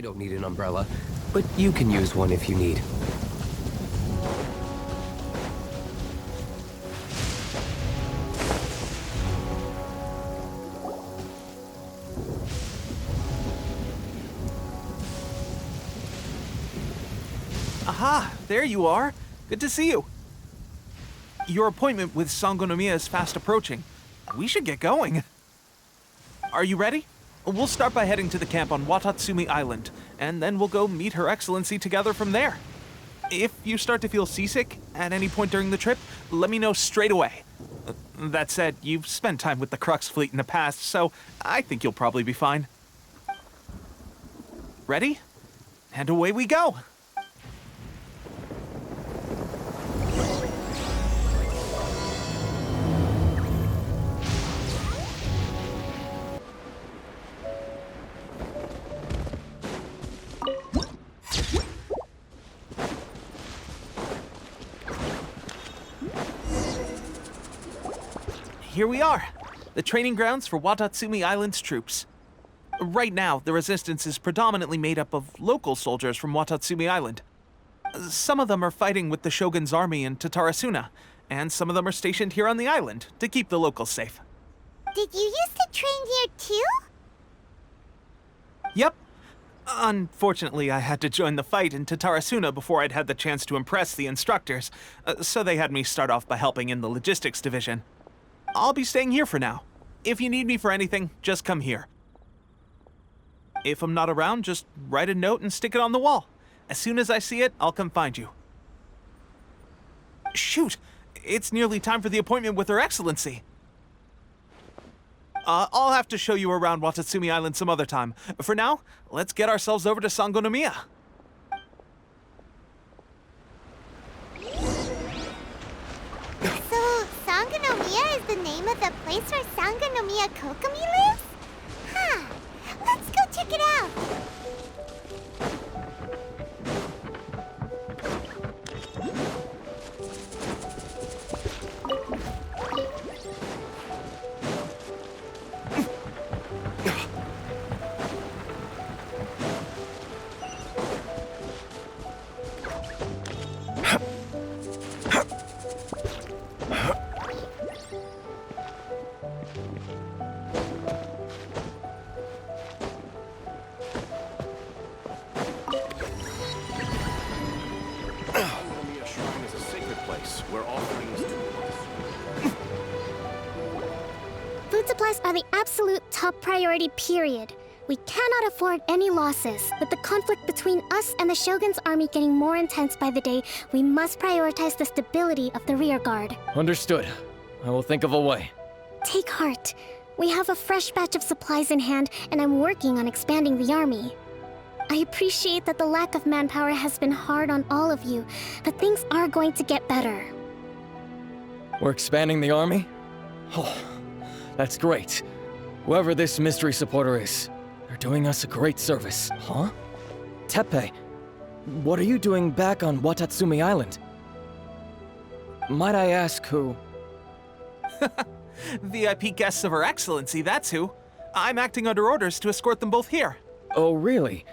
don't need an umbrella, but you can use one if you need. Aha! There you are! Good to see you. Your appointment with Sangonomiya is fast approaching. We should get going. Are you ready? We'll start by heading to the camp on Watatsumi Island, and then we'll go meet Her Excellency together from there. If you start to feel seasick at any point during the trip, let me know straight away. That said, you've spent time with the Crux fleet in the past, so I think you'll probably be fine. Ready? And away we go! Here we are, the training grounds for Watatsumi Island's troops. Right now, the resistance is predominantly made up of local soldiers from Watatsumi Island. Some of them are fighting with the Shogun's army in Tatarasuna, and some of them are stationed here on the island to keep the locals safe. Did you used to train here too? Yep. Unfortunately, I had to join the fight in Tatarasuna before I'd had the chance to impress the instructors, so they had me start off by helping in the logistics division. I'll be staying here for now. If you need me for anything, just come here. If I'm not around, just write a note and stick it on the wall. As soon as I see it, I'll come find you. Shoot! It's nearly time for the appointment with Her Excellency. I'll have to show you around Watatsumi Island some other time. For now, let's get ourselves over to Sangonomiya. So, Sangonomiya is the name of the place where Sangonomiya Kokomi lives? Huh. Let's go check it out. Food supplies are the absolute top priority, period. We cannot afford any losses. With the conflict between us and the Shogun's army getting more intense by the day, we must prioritize the stability of the rear guard. Understood. I will think of a way. Take heart. We have a fresh batch of supplies in hand, and I'm working on expanding the army. I appreciate that the lack of manpower has been hard on all of you, but things are going to get better. We're expanding the army? Oh, that's great. Whoever this mystery supporter is, they're doing us a great service. Huh? Teppei, what are you doing back on Watatsumi Island? Might I ask who? VIP guests of Her Excellency, that's who. I'm acting under orders to escort them both here. Oh, really?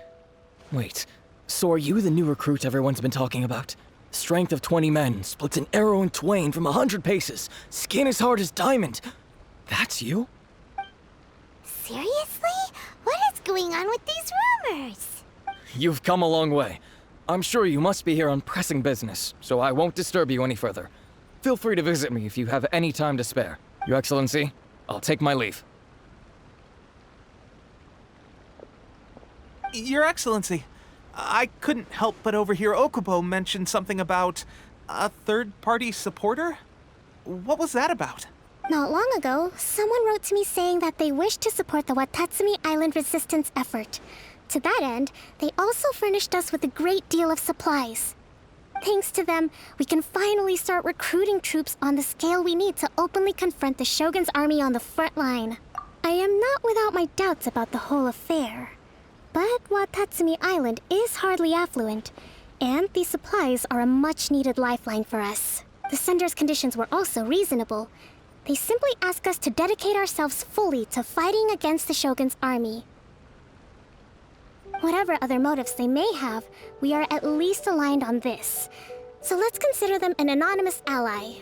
Wait, so are you the new recruit everyone's been talking about? Strength of 20 men, splits an arrow in twain from 100 paces, skin as hard as diamond. That's you? Seriously? What is going on with these rumors? You've come a long way. I'm sure you must be here on pressing business, so I won't disturb you any further. Feel free to visit me if you have any time to spare. Your Excellency, I'll take my leave. Your Excellency, I couldn't help but overhear Okubo mention something about a third-party supporter? What was that about? Not long ago, someone wrote to me saying that they wish to support the Watatsumi Island resistance effort. To that end, they also furnished us with a great deal of supplies. Thanks to them, we can finally start recruiting troops on the scale we need to openly confront the Shogun's army on the front line. I am not without my doubts about the whole affair. But Watatsumi Island is hardly affluent, and these supplies are a much-needed lifeline for us. The sender's conditions were also reasonable. They simply ask us to dedicate ourselves fully to fighting against the Shogun's army. Whatever other motives they may have, we are at least aligned on this. So let's consider them an anonymous ally.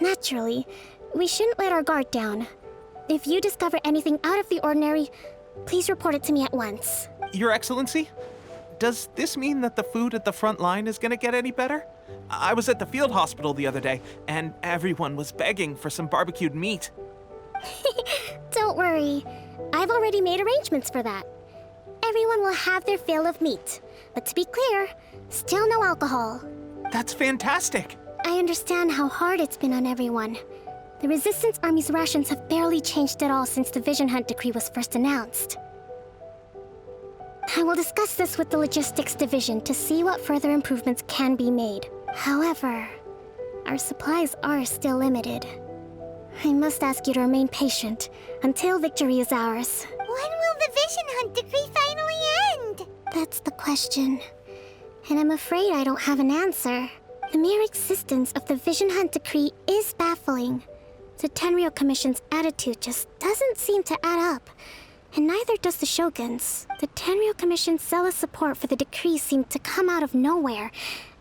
Naturally, we shouldn't let our guard down. If you discover anything out of the ordinary, please report it to me at once. Your Excellency, does this mean that the food at the front line is gonna get any better? I was at the field hospital the other day, and everyone was begging for some barbecued meat. Don't worry. I've already made arrangements for that. Everyone will have their fill of meat. But to be clear, still no alcohol. That's fantastic. I understand how hard it's been on everyone. The Resistance Army's rations have barely changed at all since the Vision Hunt decree was first announced. I will discuss this with the Logistics Division to see what further improvements can be made. However, our supplies are still limited. I must ask you to remain patient until victory is ours. When will the Vision Hunt decree finally end? That's the question. And I'm afraid I don't have an answer. The mere existence of the Vision Hunt decree is baffling. The Tenryou Commission's attitude just doesn't seem to add up. And neither does the Shogun's. The Tenryou Commission's zealous support for the decree seemed to come out of nowhere,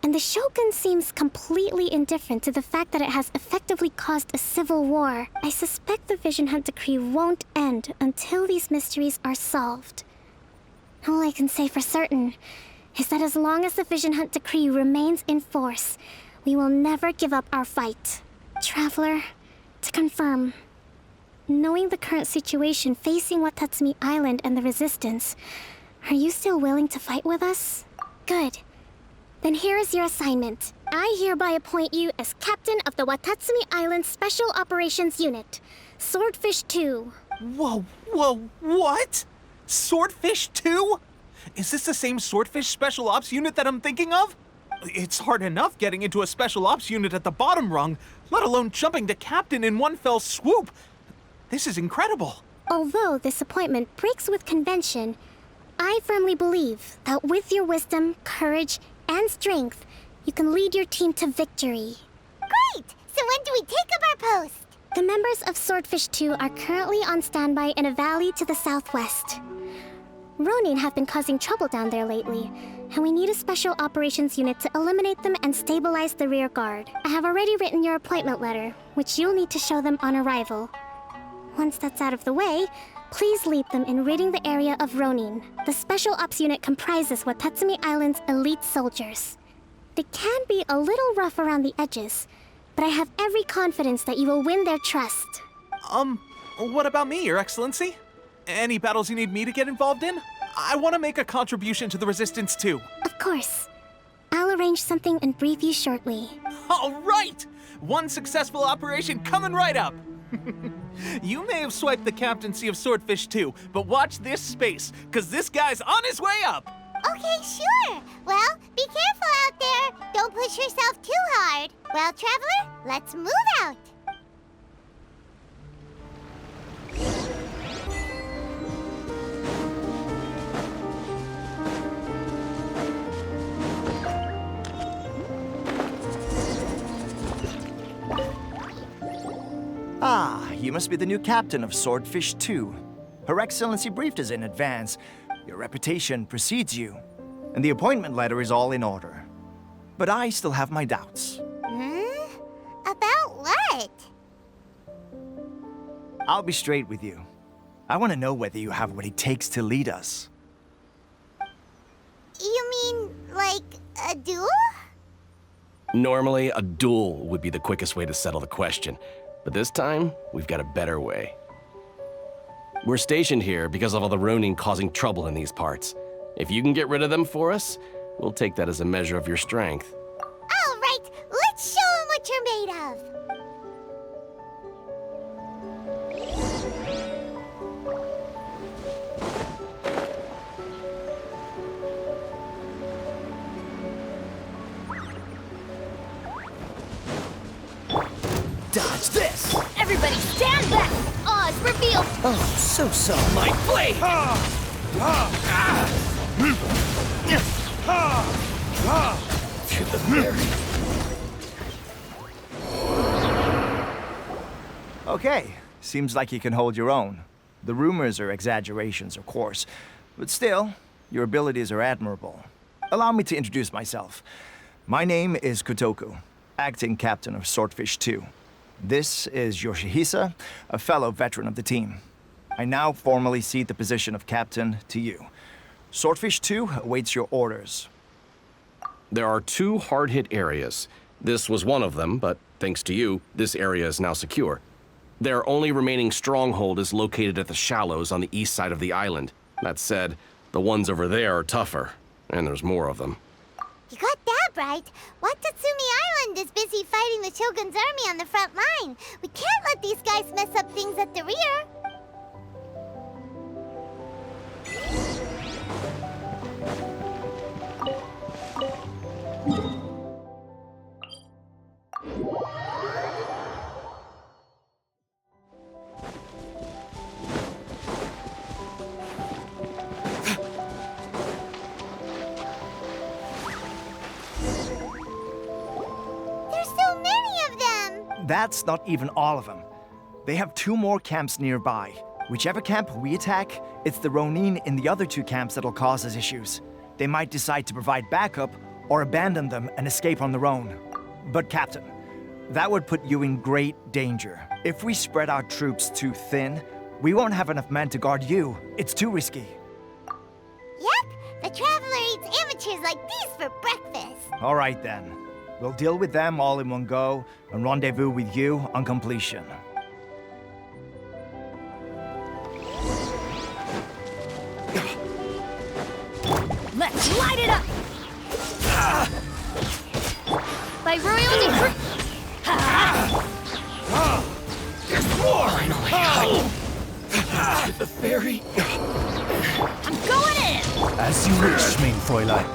and the Shogun seems completely indifferent to the fact that it has effectively caused a civil war. I suspect the Vision Hunt decree won't end until these mysteries are solved. All I can say for certain is that as long as the Vision Hunt decree remains in force, we will never give up our fight. Traveler, to confirm, knowing the current situation facing Watatsumi Island and the Resistance, are you still willing to fight with us? Good. Then here is your assignment. I hereby appoint you as captain of the Watatsumi Island Special Operations Unit, Swordfish 2. Whoa, what? Swordfish 2? Is this the same Swordfish Special Ops unit that I'm thinking of? It's hard enough getting into a Special Ops unit at the bottom rung, let alone jumping to captain in one fell swoop. This is incredible. Although this appointment breaks with convention, I firmly believe that with your wisdom, courage, and strength, you can lead your team to victory. Great! So when do we take up our post? The members of Swordfish 2 are currently on standby in a valley to the southwest. Ronin have been causing trouble down there lately, and we need a special operations unit to eliminate them and stabilize the rear guard. I have already written your appointment letter, which you'll need to show them on arrival. Once that's out of the way, please lead them in ridding the area of Ronin. The Special Ops unit comprises Watatsumi Island's elite soldiers. They can be a little rough around the edges, but I have every confidence that you will win their trust. What about me, Your Excellency? Any battles you need me to get involved in? I want to make a contribution to the Resistance too. Of course. I'll arrange something and brief you shortly. All right! One successful operation coming right up! You may have swiped the captaincy of Swordfish 2, but watch this space, because this guy's on his way up! Okay, sure. Well, be careful out there. Don't push yourself too hard. Well, Traveler, let's move out. Ah, you must be the new captain of Swordfish 2. Her Excellency briefed us in advance. Your reputation precedes you, and the appointment letter is all in order. But I still have my doubts. About what? I'll be straight with you. I want to know whether you have what it takes to lead us. You mean, like, a duel? Normally, a duel would be the quickest way to settle the question. But this time, we've got a better way. We're stationed here because of all the Ronin causing trouble in these parts. If you can get rid of them for us, we'll take that as a measure of your strength. All right, let's show 'em what you're made of. Dodge this! Everybody stand back! Oz, reveal! Oh, so. My blade! To the very... Okay, seems like you can hold your own. The rumors are exaggerations, of course. But still, Your abilities are admirable. Allow me to introduce myself. My name is Kotoku, acting captain of Swordfish 2. This is Yoshihisa, a fellow veteran of the team. I now formally cede the position of captain to you. Swordfish 2 awaits your orders. There are 2 hard-hit areas. This was one of them, but thanks to you, this area is now secure. Their only remaining stronghold is located at the shallows on the east side of the island. That said, the ones over there are tougher, and there's more of them. You got that right. Watatsumi Island is busy fighting the Shogun's army on the front line. We can't let these guys mess up things at the rear. That's not even all of them. They have 2 more camps nearby. Whichever camp we attack, it's the Ronin in the other 2 camps that'll cause us issues. They might decide to provide backup or abandon them and escape on their own. But Captain, that would put you in great danger. If we spread our troops too thin, we won't have enough men to guard you. It's too risky. Yep, the Traveler eats amateurs like these for breakfast. All right then. We'll deal with them all in one go and rendezvous with you on completion. Let's light it up! By royal decree! Finally! The fairy! I'm going in! As you wish, main Fräulein.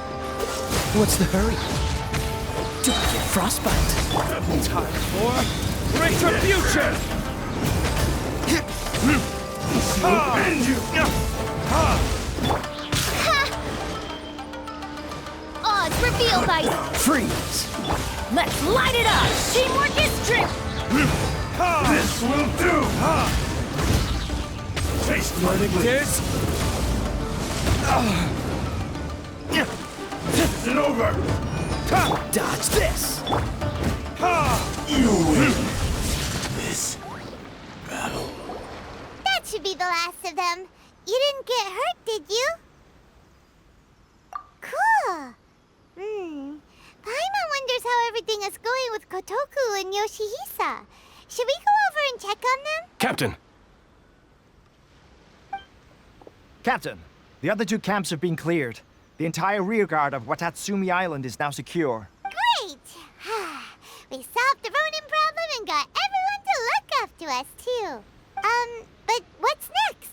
What's the hurry? Do I get frostbite? Time for retribution! End you! Odds revealed by... Freeze! Let's light it up! Teamwork is true! This will do! Taste what it is! This isn't over! Dodge this! You win this battle. That should be the last of them. You didn't get hurt, did you? Cool. Paimon wonders how everything is going with Kotoku and Yoshihisa. Should we go over and check on them? Captain! Captain, the other 2 camps have been cleared. The entire rearguard of Watatsumi Island is now secure. Great! We solved the Ronin problem and got everyone to look after us, too. But what's next?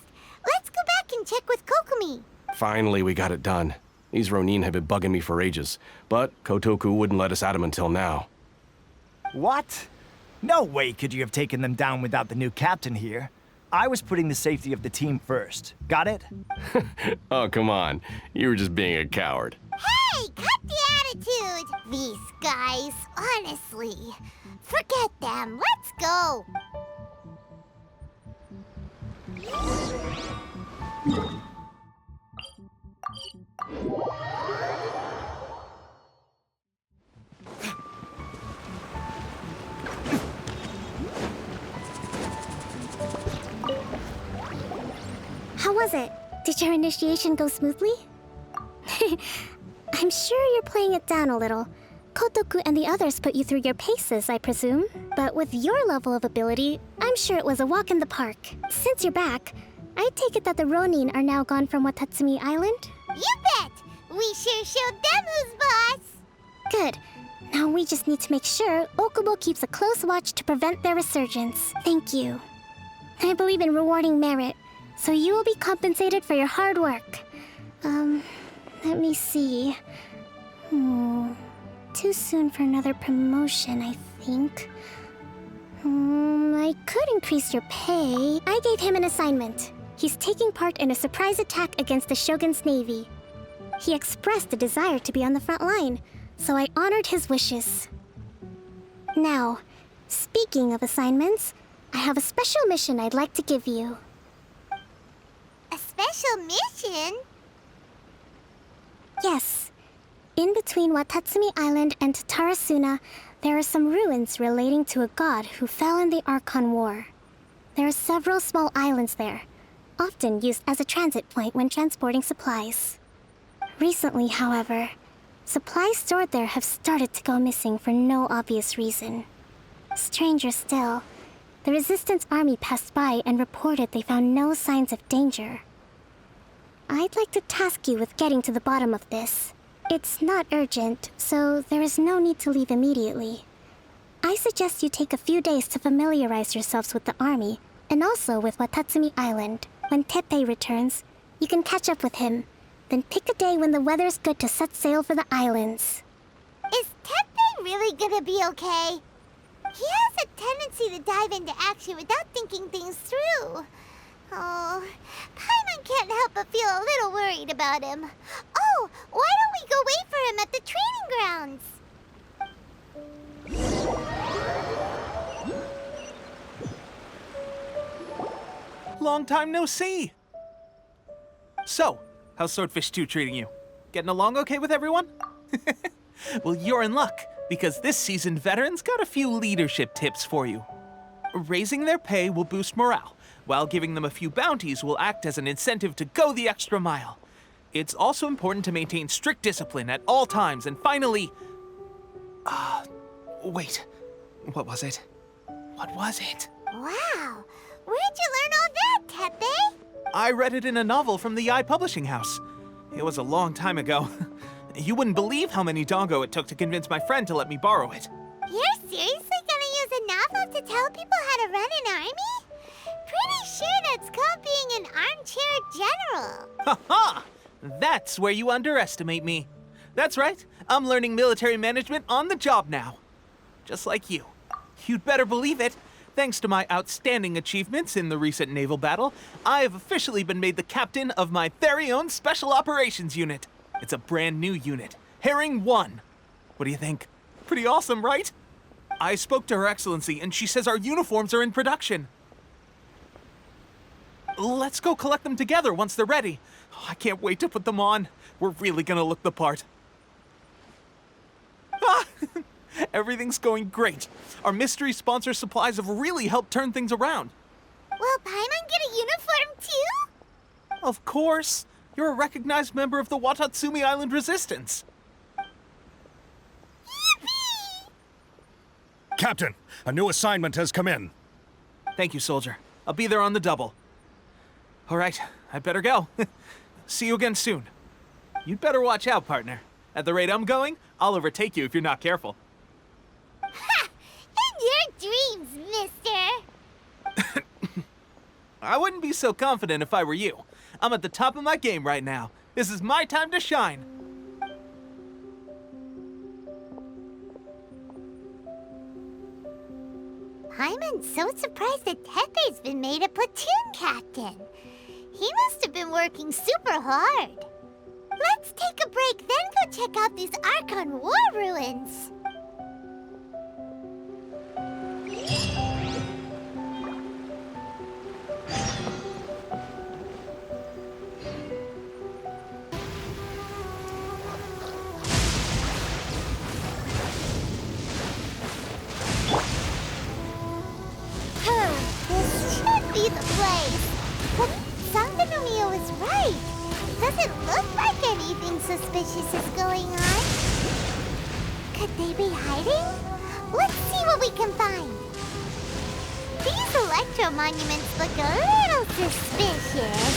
Let's go back and check with Kokumi. Finally, we got it done. These Ronin have been bugging me for ages, but Kotoku wouldn't let us at him until now. What? No way could you have taken them down without the new captain here. I was putting the safety of the team first. Got it? Oh, come on. You were just being a coward. Hey, cut the attitude! These guys, honestly. Forget them. Let's go. How was it? Did your initiation go smoothly? I'm sure you're playing it down a little. Kotoku and the others put you through your paces, I presume. But with your level of ability, I'm sure it was a walk in the park. Since you're back, I take it that the Ronin are now gone from Watatsumi Island? You bet! We sure showed them who's boss! Good. Now we just need to make sure Okubo keeps a close watch to prevent their resurgence. Thank you. I believe in rewarding merit, so you will be compensated for your hard work. Let me see. Too soon for another promotion, I think. I could increase your pay. I gave him an assignment. He's taking part in a surprise attack against the Shogun's navy. He expressed a desire to be on the front line, so I honored his wishes. Now, speaking of assignments, I have a special mission I'd like to give you. A special mission? Yes. In between Watatsumi Island and Tatarasuna, there are some ruins relating to a god who fell in the Archon War. There are several small islands there, often used as a transit point when transporting supplies. Recently, however, supplies stored there have started to go missing for no obvious reason. Stranger still, the Resistance army passed by and reported they found no signs of danger. I'd like to task you with getting to the bottom of this. It's not urgent, so there is no need to leave immediately. I suggest you take a few days to familiarize yourselves with the army, and also with Watatsumi Island. When Teppei returns, you can catch up with him. Then pick a day when the weather's good to set sail for the islands. Is Teppei really gonna be okay? He has a tendency to dive into action without thinking things through. Oh, Paimon can't help but feel a little worried about him. Oh, why don't we go wait for him at the training grounds? Long time no see. So, how's Swordfish 2 treating you? Getting along okay with everyone? Well, you're in luck, because this seasoned veteran's got a few leadership tips for you. Raising their pay will boost morale, while giving them a few bounties will act as an incentive to go the extra mile. It's also important to maintain strict discipline at all times, and finally... wait. What was it? What was it? Wow, where'd you learn all that, Teppei? I read it in a novel from the Eye Publishing House. It was a long time ago. You wouldn't believe how many dongo it took to convince my friend to let me borrow it. You're seriously gonna use a novel to tell people how to run an army? Pretty sure that's called being an armchair general. Ha-ha! That's where you underestimate me. That's right, I'm learning military management on the job now. Just like you. You'd better believe it. Thanks to my outstanding achievements in the recent naval battle, I have officially been made the captain of my very own Special Operations Unit. It's a brand new unit, Herring 1. What do you think? Pretty awesome, right? I spoke to Her Excellency, and she says our uniforms are in production. Let's go collect them together once they're ready. I can't wait to put them on. We're really gonna look the part. Ah! Everything's going great. Our mystery sponsor supplies have really helped turn things around. Will Paimon get a uniform too? Of course. You're a recognized member of the Watatsumi Island Resistance. Yippee! Captain, a new assignment has come in. Thank you, soldier. I'll be there on the double. All right, I'd better go. See you again soon. You'd better watch out, partner. At the rate I'm going, I'll overtake you if you're not careful. Ha! In your dreams, mister! I wouldn't be so confident if I were you. I'm at the top of my game right now. This is my time to shine. Paimon's so surprised that Teppei's been made a platoon captain. He must have been working super hard. Let's take a break, then go check out these Archon War ruins. This should be the place. But Sangonomiya was right. Doesn't look like anything suspicious is going on. Could they be hiding? Let's see what we can find. These electro monuments look a little suspicious.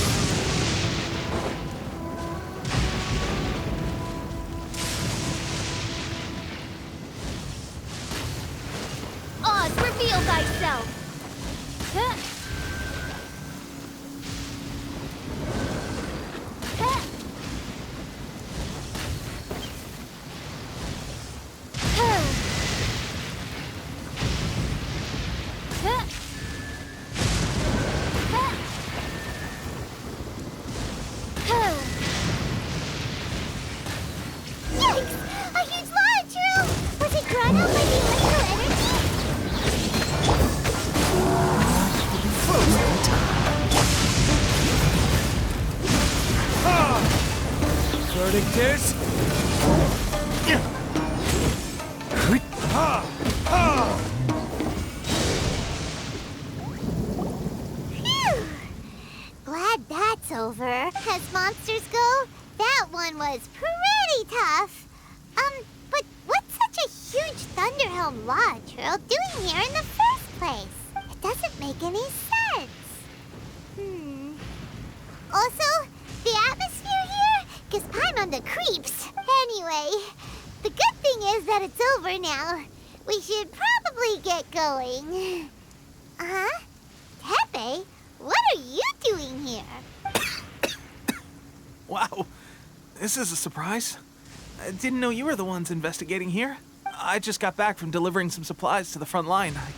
Oz, reveal thyself! Huh. Huh. Huh. Huh. Huh. Huh. Yikes! A huge large room! Was it drawn out by the electro energy? Verdict is Phew! Glad that's over. As monsters go, that one was pretty tough. But what's such a huge Thunderhelm Lodge Earl doing here in the first place? It doesn't make any sense. Also, the atmosphere here gives Paimon the creeps. Anyway, the good thing is that it's over now. We should probably get going. Huh? Tepe, what are you doing here? Wow, this is a surprise. I didn't know you were the ones investigating here. I just got back from delivering some supplies to the front line. I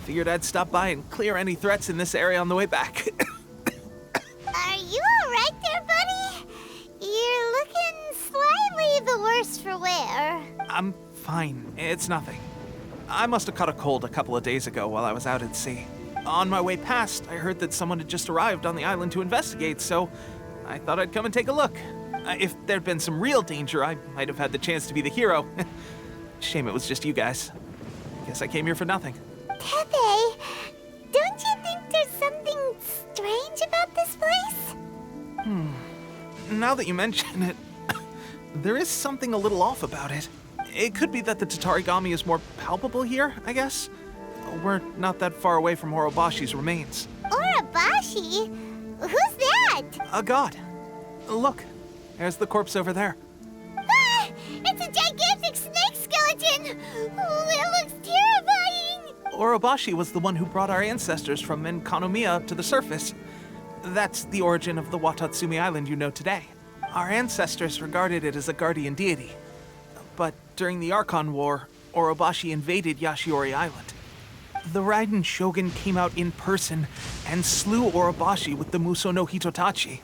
figured I'd stop by and clear any threats in this area on the way back. Are you alright there, buddy? You're looking slightly the worse for wear. I'm fine. It's nothing. I must have caught a cold a couple of days ago while I was out at sea. On my way past, I heard that someone had just arrived on the island to investigate, so I thought I'd come and take a look. If there'd been some real danger, I might have had the chance to be the hero. Shame it was just you guys. Guess I came here for nothing. Tepe, don't you think there's something strange about this place? Now that you mention it, there is something a little off about it. It could be that the Tatarigami is more palpable here, I guess. We're not that far away from Orobashi's remains. Orobashi? Who's that? A god. Look, there's the corpse over there. Ah, it's a gigantic snake skeleton! Oh, it looks terrifying! Orobashi was the one who brought our ancestors from Enkanomiya to the surface. That's the origin of the Watatsumi Island you know today. Our ancestors regarded it as a guardian deity. But during the Archon War, Orobashi invaded Yashiori Island. The Raiden Shogun came out in person and slew Orobashi with the Muso no Hitotachi.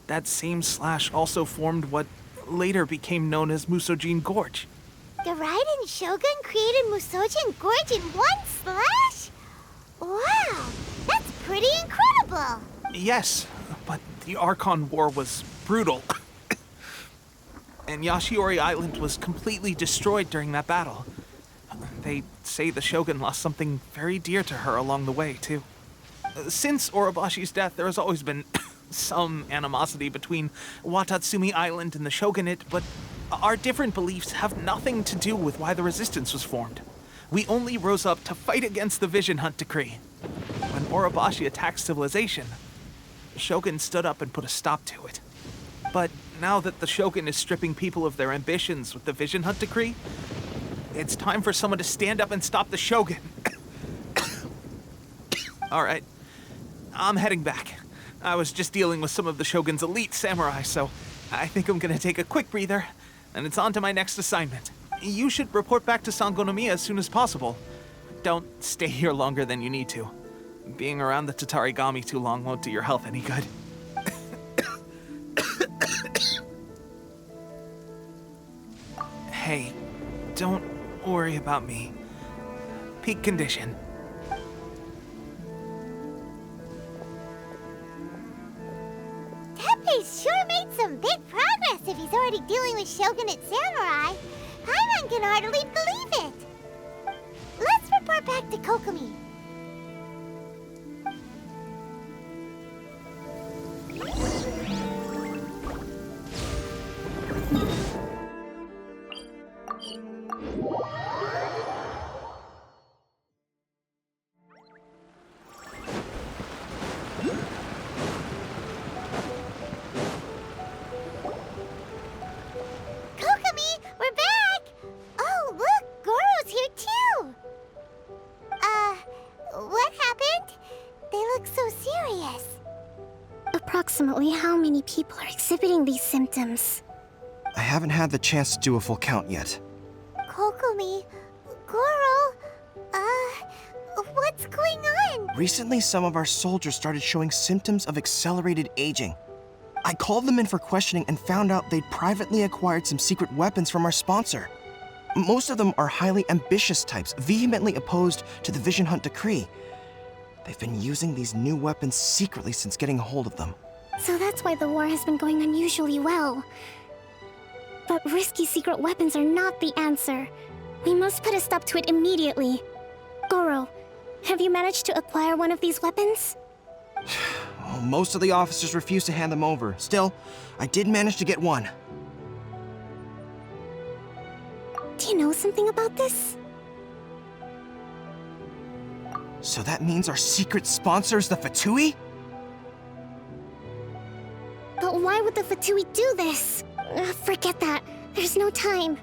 That same slash also formed what later became known as Musojin Gorge. The Raiden Shogun created Musojin Gorge in one slash? Wow, that's pretty incredible! Yes, but the Archon War was brutal. And Yashiori Island was completely destroyed during that battle. They say the Shogun lost something very dear to her along the way, too. Since Orobashi's death, there has always been some animosity between Watatsumi Island and the Shogunate, but our different beliefs have nothing to do with why the resistance was formed. We only rose up to fight against the Vision Hunt Decree. When Orobashi attacked civilization, the Shogun stood up and put a stop to it. But now that the Shogun is stripping people of their ambitions with the Vision Hunt Decree, it's time for someone to stand up and stop the Shogun. All right, I'm heading back. I was just dealing with some of the Shogun's elite samurai, so I think I'm gonna take a quick breather, and it's on to my next assignment. You should report back to Sangonomiya as soon as possible. Don't stay here longer than you need to. Being around the Tatarigami too long won't do your health any good. Hey, don't worry about me. Peak condition. Tepe's sure made some big progress if he's already dealing with Shogunate samurai. Paimon can hardly believe it. Let's report back to Kokomi. Kokomi, we're back! Oh, look, Goro's here too! What happened? They look so serious. Approximately how many people are exhibiting these symptoms? I haven't had the chance to do a full count yet. Kokomi, Goro, what's going on? Recently, some of our soldiers started showing symptoms of accelerated aging. I called them in for questioning and found out they'd privately acquired some secret weapons from our sponsor. Most of them are highly ambitious types, vehemently opposed to the Vision Hunt Decree. They've been using these new weapons secretly since getting a hold of them. So that's why the war has been going unusually well. But risky secret weapons are not the answer. We must put a stop to it immediately. Goro, have you managed to acquire one of these weapons? Oh, most of the officers refuse to hand them over. Still, I did manage to get one. Do you know something about this? So that means our secret sponsor is the Fatui? But why would the Fatui do this? Forget that. There's no time.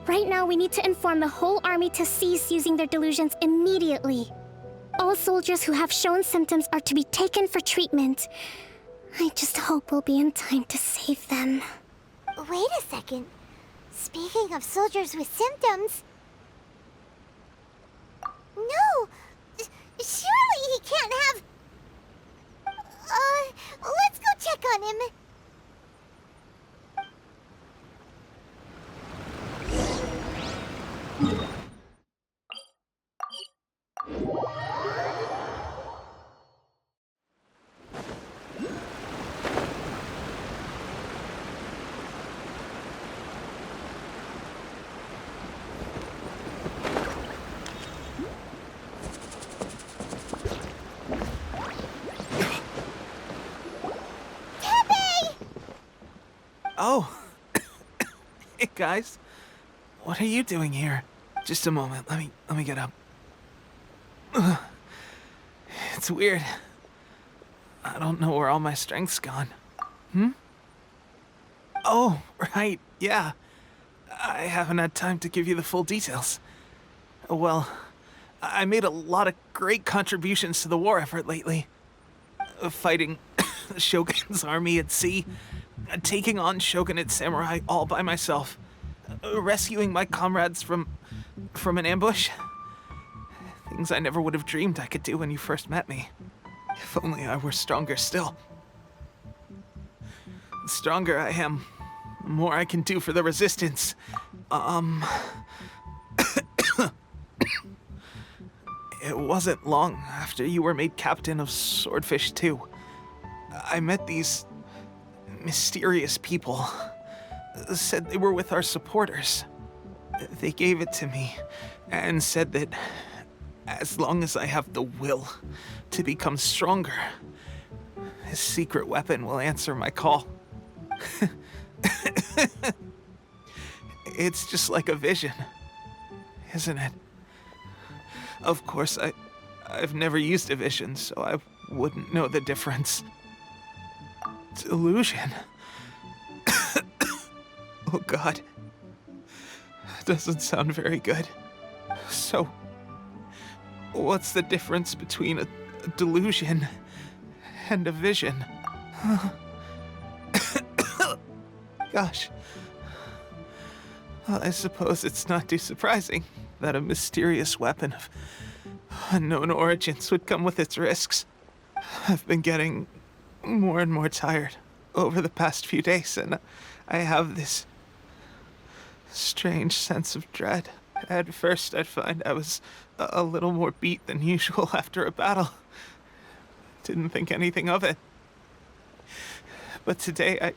Right now, we need to inform the whole army to cease using their delusions immediately. All soldiers who have shown symptoms are to be taken for treatment. I just hope we'll be in time to save them. Wait a second. Speaking of soldiers with symptoms... No! Surely he can't have... let's go check on him. Oh. Hey, guys. What are you doing here? Just a moment. Let me get up. Ugh. It's weird. I don't know where all my strength's gone. Oh, right. Yeah. I haven't had time to give you the full details. Well, I made a lot of great contributions to the war effort lately. Fighting the Shogun's army at sea, taking on Shogunate samurai all by myself, rescuing my comrades from an ambush. Things I never would have dreamed I could do when you first met me. If only I were stronger still. The stronger I am, the more I can do for the Resistance. It wasn't long after you were made captain of Swordfish 2. I met these mysterious people. Said they were with our supporters. They gave it to me and said that as long as I have the will to become stronger, this secret weapon will answer my call. It's just like a vision, isn't it? Of course, I've never used a vision, so I wouldn't know the difference. Delusion. Oh God. That doesn't sound very good. So, what's the difference between a delusion and a vision? Gosh. Well, I suppose it's not too surprising that a mysterious weapon of unknown origins would come with its risks. I've been getting more and more tired over the past few days, and I have this strange sense of dread. At first, I'd find I was a little more beat than usual after a battle. Didn't think anything of it. But today,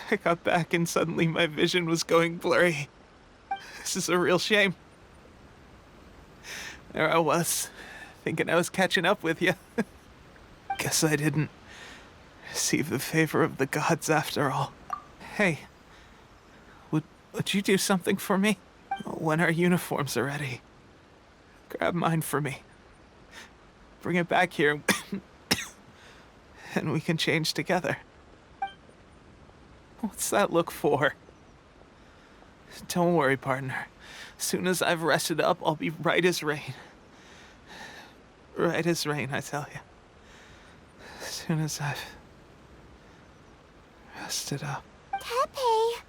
I got back and suddenly my vision was going blurry. This is a real shame. There I was, thinking I was catching up with you. Guess I didn't receive the favor of the gods after all. Hey, would you do something for me? When our uniforms are ready, grab mine for me. Bring it back here, and we can change together. What's that look for? Don't worry, partner. As soon as I've rested up, I'll be right as rain. Right as rain, I tell you. As soon as I've rested up. Tepe!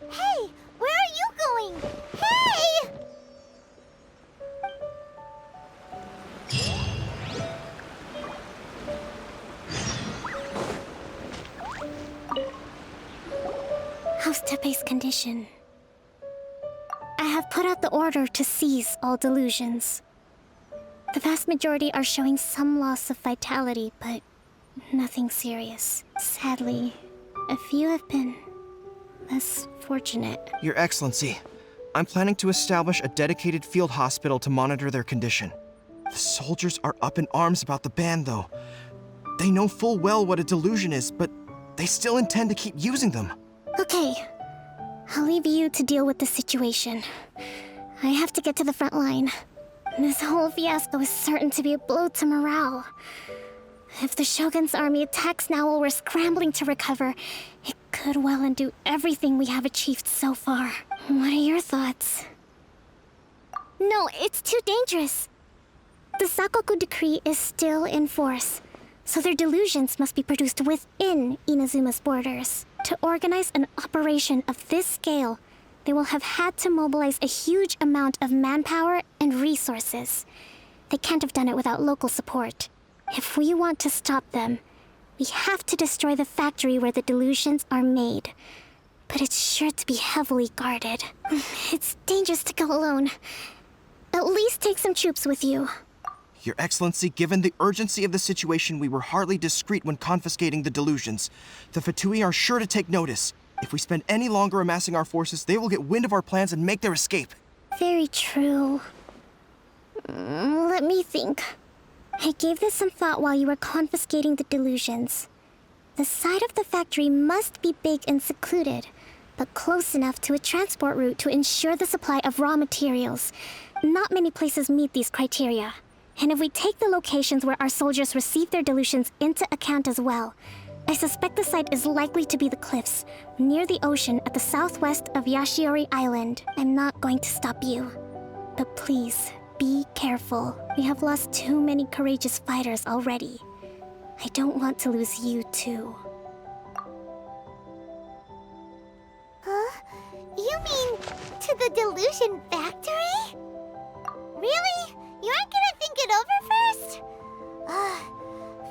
Hey! Where are you going? Hey! How's Tepe's condition? I have put out the order to cease all delusions. The vast majority are showing some loss of vitality, but nothing serious. Sadly, A few have been less fortunate. Your Excellency, I'm planning to establish a dedicated field hospital to monitor their condition. The soldiers are up in arms about the ban, though. They know full well what a delusion is, but they still intend to keep using them. Okay, I'll leave you to deal with the situation. I have to get to the front line. This whole fiasco is certain to be a blow to morale. If the Shogun's army attacks now while we're scrambling to recover, it could well undo everything we have achieved so far. What are your thoughts? No, it's too dangerous. The Sakoku decree is still in force, so their delusions must be produced within Inazuma's borders. To organize an operation of this scale, they will have had to mobilize a huge amount of manpower and resources. They can't have done it without local support. If we want to stop them, we have to destroy the factory where the delusions are made. But it's sure to be heavily guarded. It's dangerous to go alone. At least take some troops with you. Your Excellency, given the urgency of the situation, we were hardly discreet when confiscating the delusions. The Fatui are sure to take notice. If we spend any longer amassing our forces, they will get wind of our plans and make their escape. Very true. Let me think. I gave this some thought while you were confiscating the delusions. The side of the factory must be big and secluded, but close enough to a transport route to ensure the supply of raw materials. Not many places meet these criteria. And if we take the locations where our soldiers receive their delusions into account as well, I suspect the site is likely to be the cliffs, near the ocean at the southwest of Yashiori Island. I'm not going to stop you. But please, be careful. We have lost too many courageous fighters already. I don't want to lose you too. Huh? You mean to the delusion factory? Really? You aren't gonna think it over first?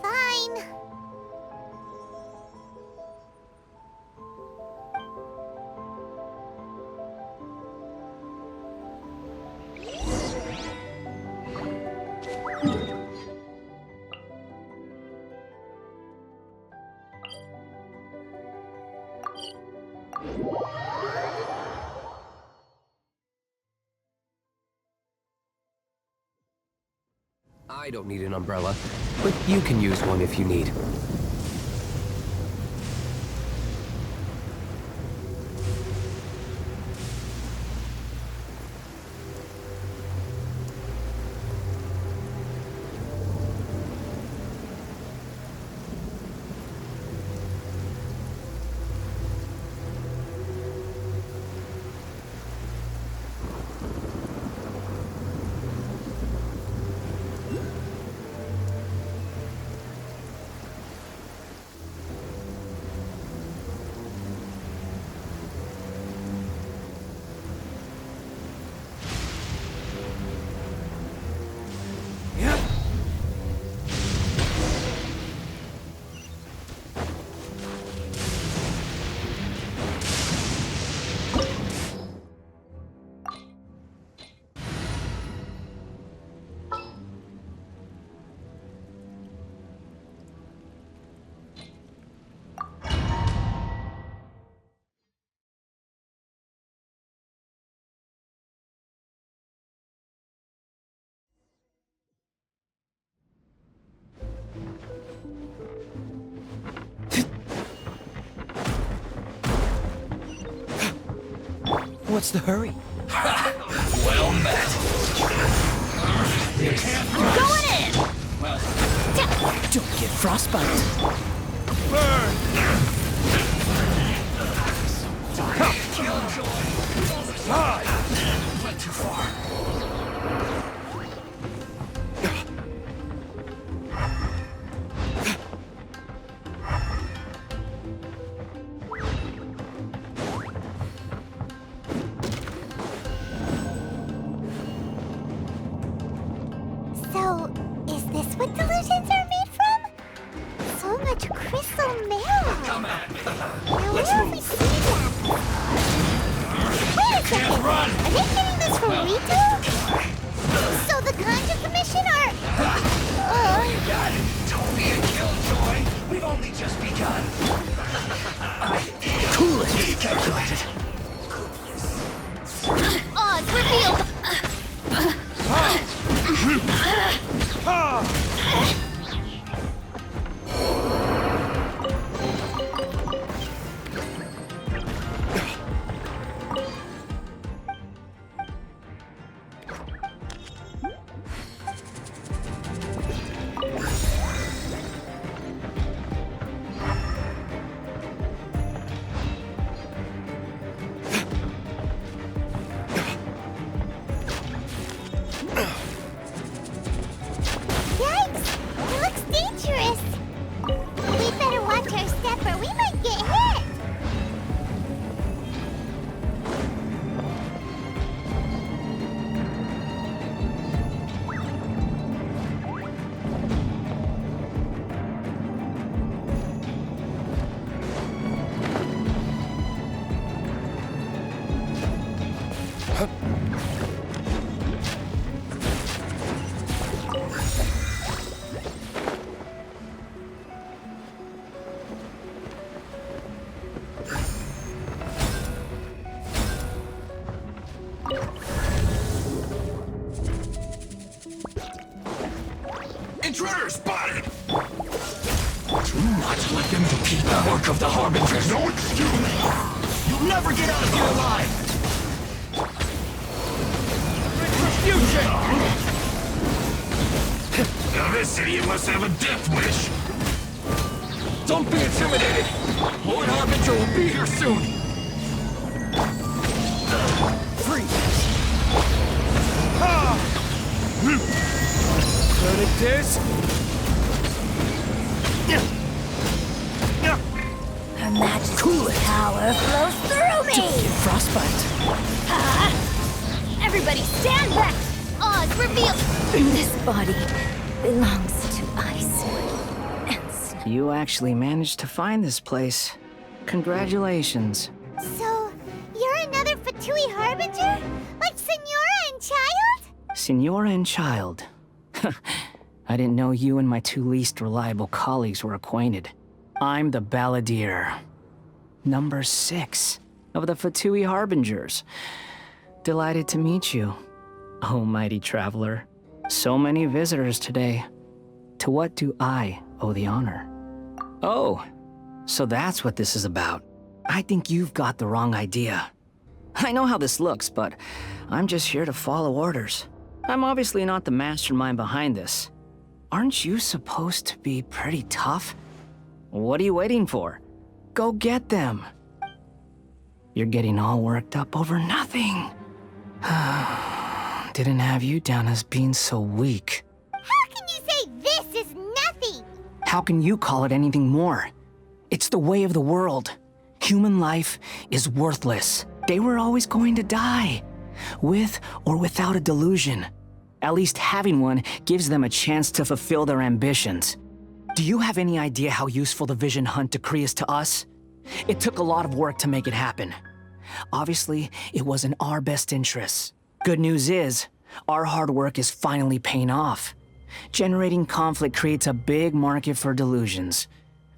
Fine. I don't need an umbrella, but you can use one if you need. What's the hurry? Well met. Going in! Don't get frostbite. Burn! Killjoy! Went too far. So, is this what delusions are made from? So much crystal marrow. Come at me. Now, where have we seen that before? Wait a second. run. Are they getting this from Rito? So the Ganja Commission are... Got it. Toby and Killjoy. We've only just begun. He calculated. Odds revealed! Yikes! It looks dangerous. We better watch our step or we might get hit. Intruder spotted! Do not let them defeat the work of the Harbingers. No excuse! You'll never get out of here alive! Retribution! Now this idiot must have a death wish! Don't be intimidated! Lord Harbinger will be here soon! Burning disc? Her Majesty's power flows through me! Frostbite. Everybody stand back! Oz revealed! This body belongs to ice and snow. You actually managed to find this place. Congratulations. So, you're another Fatui Harbinger? Like Senora and Child? Senora and Child. I didn't know you and my two least reliable colleagues were acquainted. I'm the Balladeer. Number 6 of the Fatui Harbingers. Delighted to meet you, oh mighty traveler. So many visitors today. To what do I owe the honor? Oh, so that's what this is about. I think you've got the wrong idea. I know how this looks, but I'm just here to follow orders. I'm obviously not the mastermind behind this. Aren't you supposed to be pretty tough? What are you waiting for? Go get them. You're getting all worked up over nothing. Didn't have you down as being so weak. How can you say this is nothing? How can you call it anything more? It's the way of the world. Human life is worthless. They were always going to die, with or without a delusion. At least having one gives them a chance to fulfill their ambitions. Do you have any idea how useful the Vision Hunt decree is to us? It took a lot of work to make it happen. Obviously, it was in our best interests. Good news is, our hard work is finally paying off. Generating conflict creates a big market for delusions.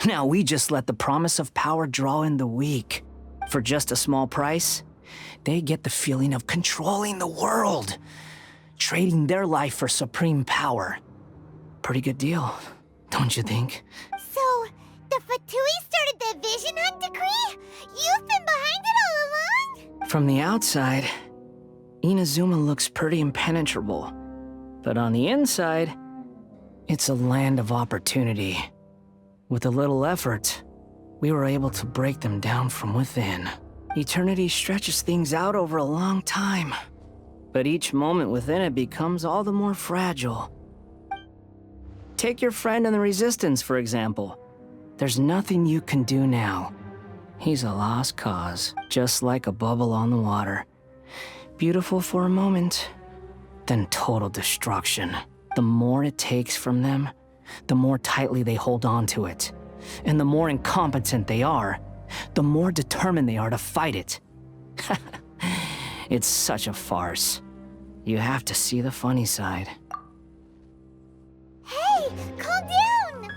Now we just let the promise of power draw in the weak. For just a small price, they get the feeling of controlling the world, trading their life for supreme power. Pretty good deal, don't you think? So, the Fatui started the Vision Hunt decree? You've been behind it all along? From the outside, Inazuma looks pretty impenetrable. But on the inside, it's a land of opportunity. With a little effort, we were able to break them down from within. Eternity stretches things out over a long time, but each moment within it becomes all the more fragile. Take your friend in the Resistance, for example. There's nothing you can do now. He's a lost cause, just like a bubble on the water. Beautiful for a moment, then total destruction. The more it takes from them, the more tightly they hold on to it. And the more incompetent they are, the more determined they are to fight it. It's such a farce. You have to see the funny side. Hey, calm down!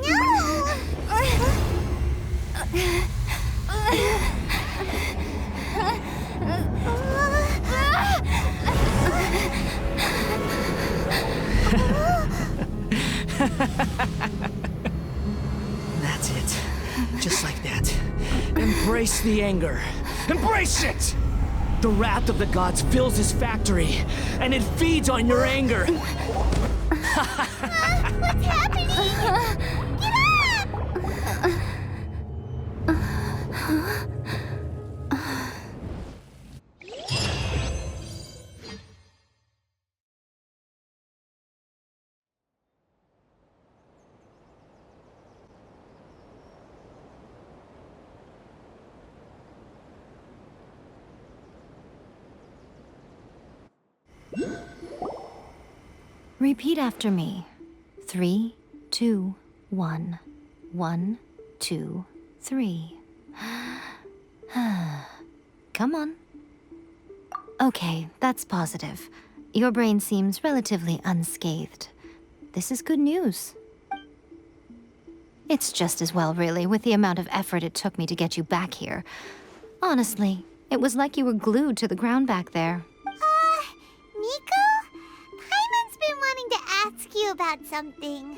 No! Embrace the anger. Embrace it! The wrath of the gods fills his factory, and it feeds on your anger. What's happening? Get up! Repeat after me. 3, 2, 1. 1, 2, 3. Come on. Okay, that's positive. Your brain seems relatively unscathed. This is good news. It's just as well, really, with the amount of effort it took me to get you back here. Honestly, it was like you were glued to the ground back there. Nico? Paimon's been wanting to ask you about something.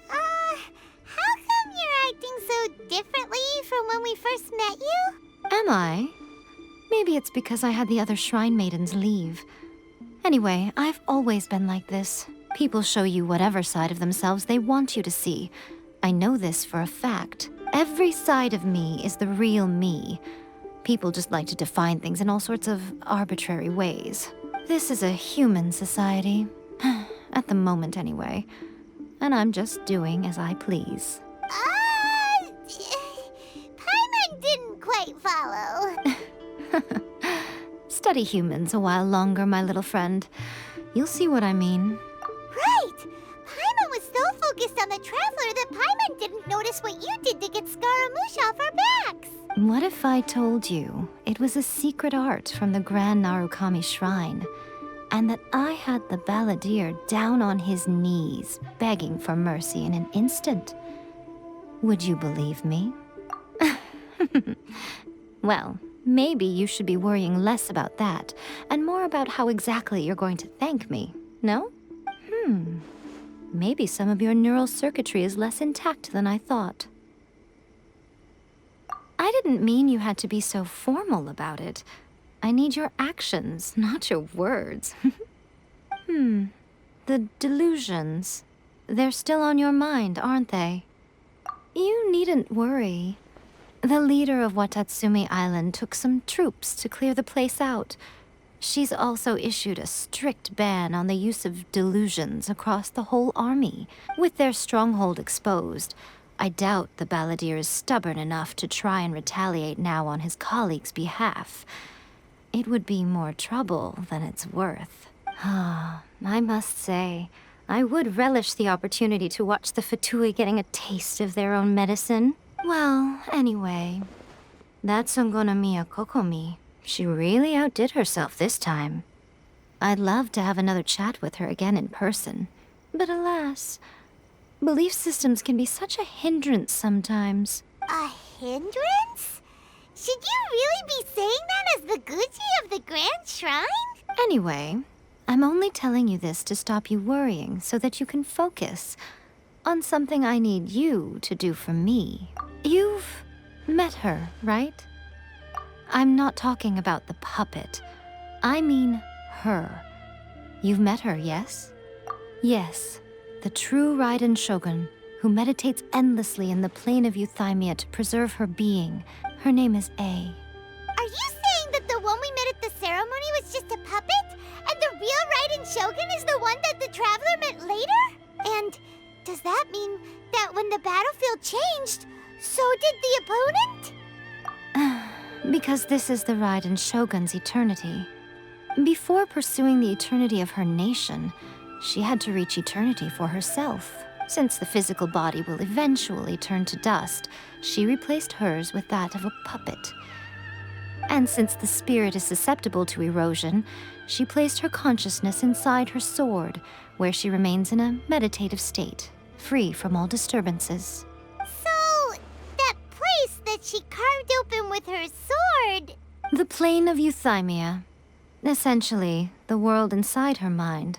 How come you're acting so differently from when we first met you? Am I? Maybe it's because I had the other shrine maidens leave. Anyway, I've always been like this. People show you whatever side of themselves they want you to see. I know this for a fact. Every side of me is the real me. People just like to define things in all sorts of arbitrary ways. This is a human society. At the moment, anyway. And I'm just doing as I please. Paimon didn't quite follow. Study humans a while longer, my little friend. You'll see what I mean. Right! Paimon was so focused on the Traveler that Paimon didn't notice what you did to get Scaramouche off our backs. What if I told you it was a secret art from the Grand Narukami Shrine, and that I had the balladeer down on his knees, begging for mercy in an instant? Would you believe me? Well, maybe you should be worrying less about that, and more about how exactly you're going to thank me, no? Maybe some of your neural circuitry is less intact than I thought. I didn't mean you had to be so formal about it. I need your actions, not your words. The delusions. They're still on your mind, aren't they? You needn't worry. The leader of Watatsumi Island took some troops to clear the place out. She's also issued a strict ban on the use of delusions across the whole army. With their stronghold exposed, I doubt the balladeer is stubborn enough to try and retaliate now on his colleagues' behalf. It would be more trouble than it's worth. I must say, I would relish the opportunity to watch the Fatui getting a taste of their own medicine. Well, anyway, that Songonomiya Kokomi, she really outdid herself this time. I'd love to have another chat with her again in person, but alas, belief systems can be such a hindrance sometimes. A hindrance? Should you really be saying that as the Gucci of the Grand Shrine? Anyway, I'm only telling you this to stop you worrying so that you can focus on something I need you to do for me. You've met her, right? I'm not talking about the puppet. I mean her. You've met her, yes? Yes, the true Raiden Shogun, who meditates endlessly in the plane of Euthymia to preserve her being. Her name is A. Are you saying that the one we met at the ceremony was just a puppet? And the real Raiden Shogun is the one that the Traveler met later? And does that mean that when the battlefield changed, so did the opponent? Because this is the Raiden Shogun's eternity. Before pursuing the eternity of her nation, she had to reach eternity for herself. Since the physical body will eventually turn to dust, she replaced hers with that of a puppet. And since the spirit is susceptible to erosion, she placed her consciousness inside her sword, where she remains in a meditative state, free from all disturbances. So, that place that she carved open with her sword... The plane of Euthymia. Essentially, the world inside her mind.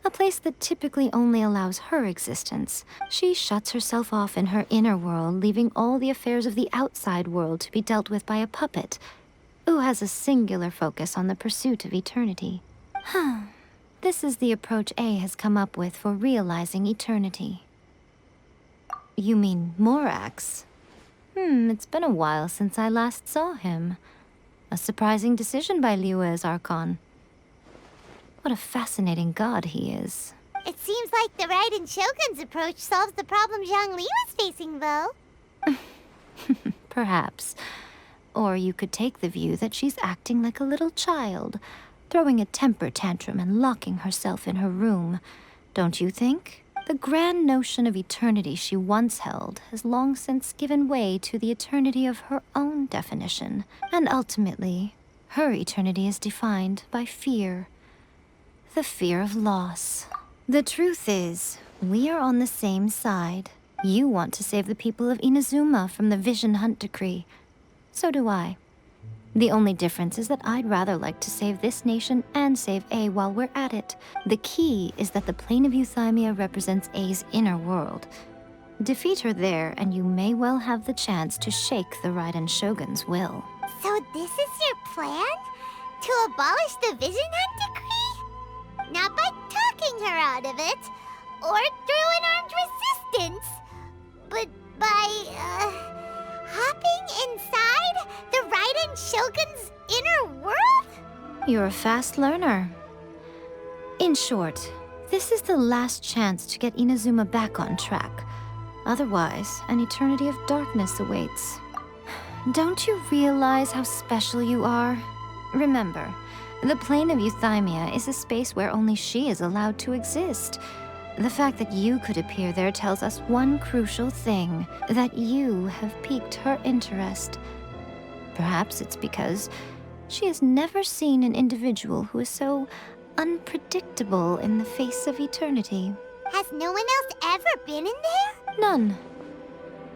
A place that typically only allows her existence. She shuts herself off in her inner world, leaving all the affairs of the outside world to be dealt with by a puppet, who has a singular focus on the pursuit of eternity. This is the approach A has come up with for realizing eternity. You mean Morax? It's been a while since I last saw him. A surprising decision by Liyue's Archon. What a fascinating god he is. It seems like the Raiden Shogun's approach solves the problem Zhongli was facing, though. Perhaps. Or you could take the view that she's acting like a little child, throwing a temper tantrum and locking herself in her room. Don't you think? The grand notion of eternity she once held has long since given way to the eternity of her own definition. And ultimately, her eternity is defined by fear. The fear of loss. The truth is, we are on the same side. You want to save the people of Inazuma from the Vision Hunt decree. So do I. The only difference is that I'd rather like to save this nation and save A while we're at it. The key is that the plane of Euthymia represents A's inner world. Defeat her there, and you may well have the chance to shake the Raiden Shogun's will. So this is your plan? To abolish the Vision Hunt decree? Not by talking her out of it, or through an armed resistance, but by, hopping inside the Raiden Shogun's inner world? You're a fast learner. In short, this is the last chance to get Inazuma back on track. Otherwise, an eternity of darkness awaits. Don't you realize how special you are? Remember, the plane of Euthymia is a space where only she is allowed to exist. The fact that you could appear there tells us one crucial thing, that you have piqued her interest. Perhaps it's because she has never seen an individual who is so unpredictable in the face of eternity. Has no one else ever been in there? None.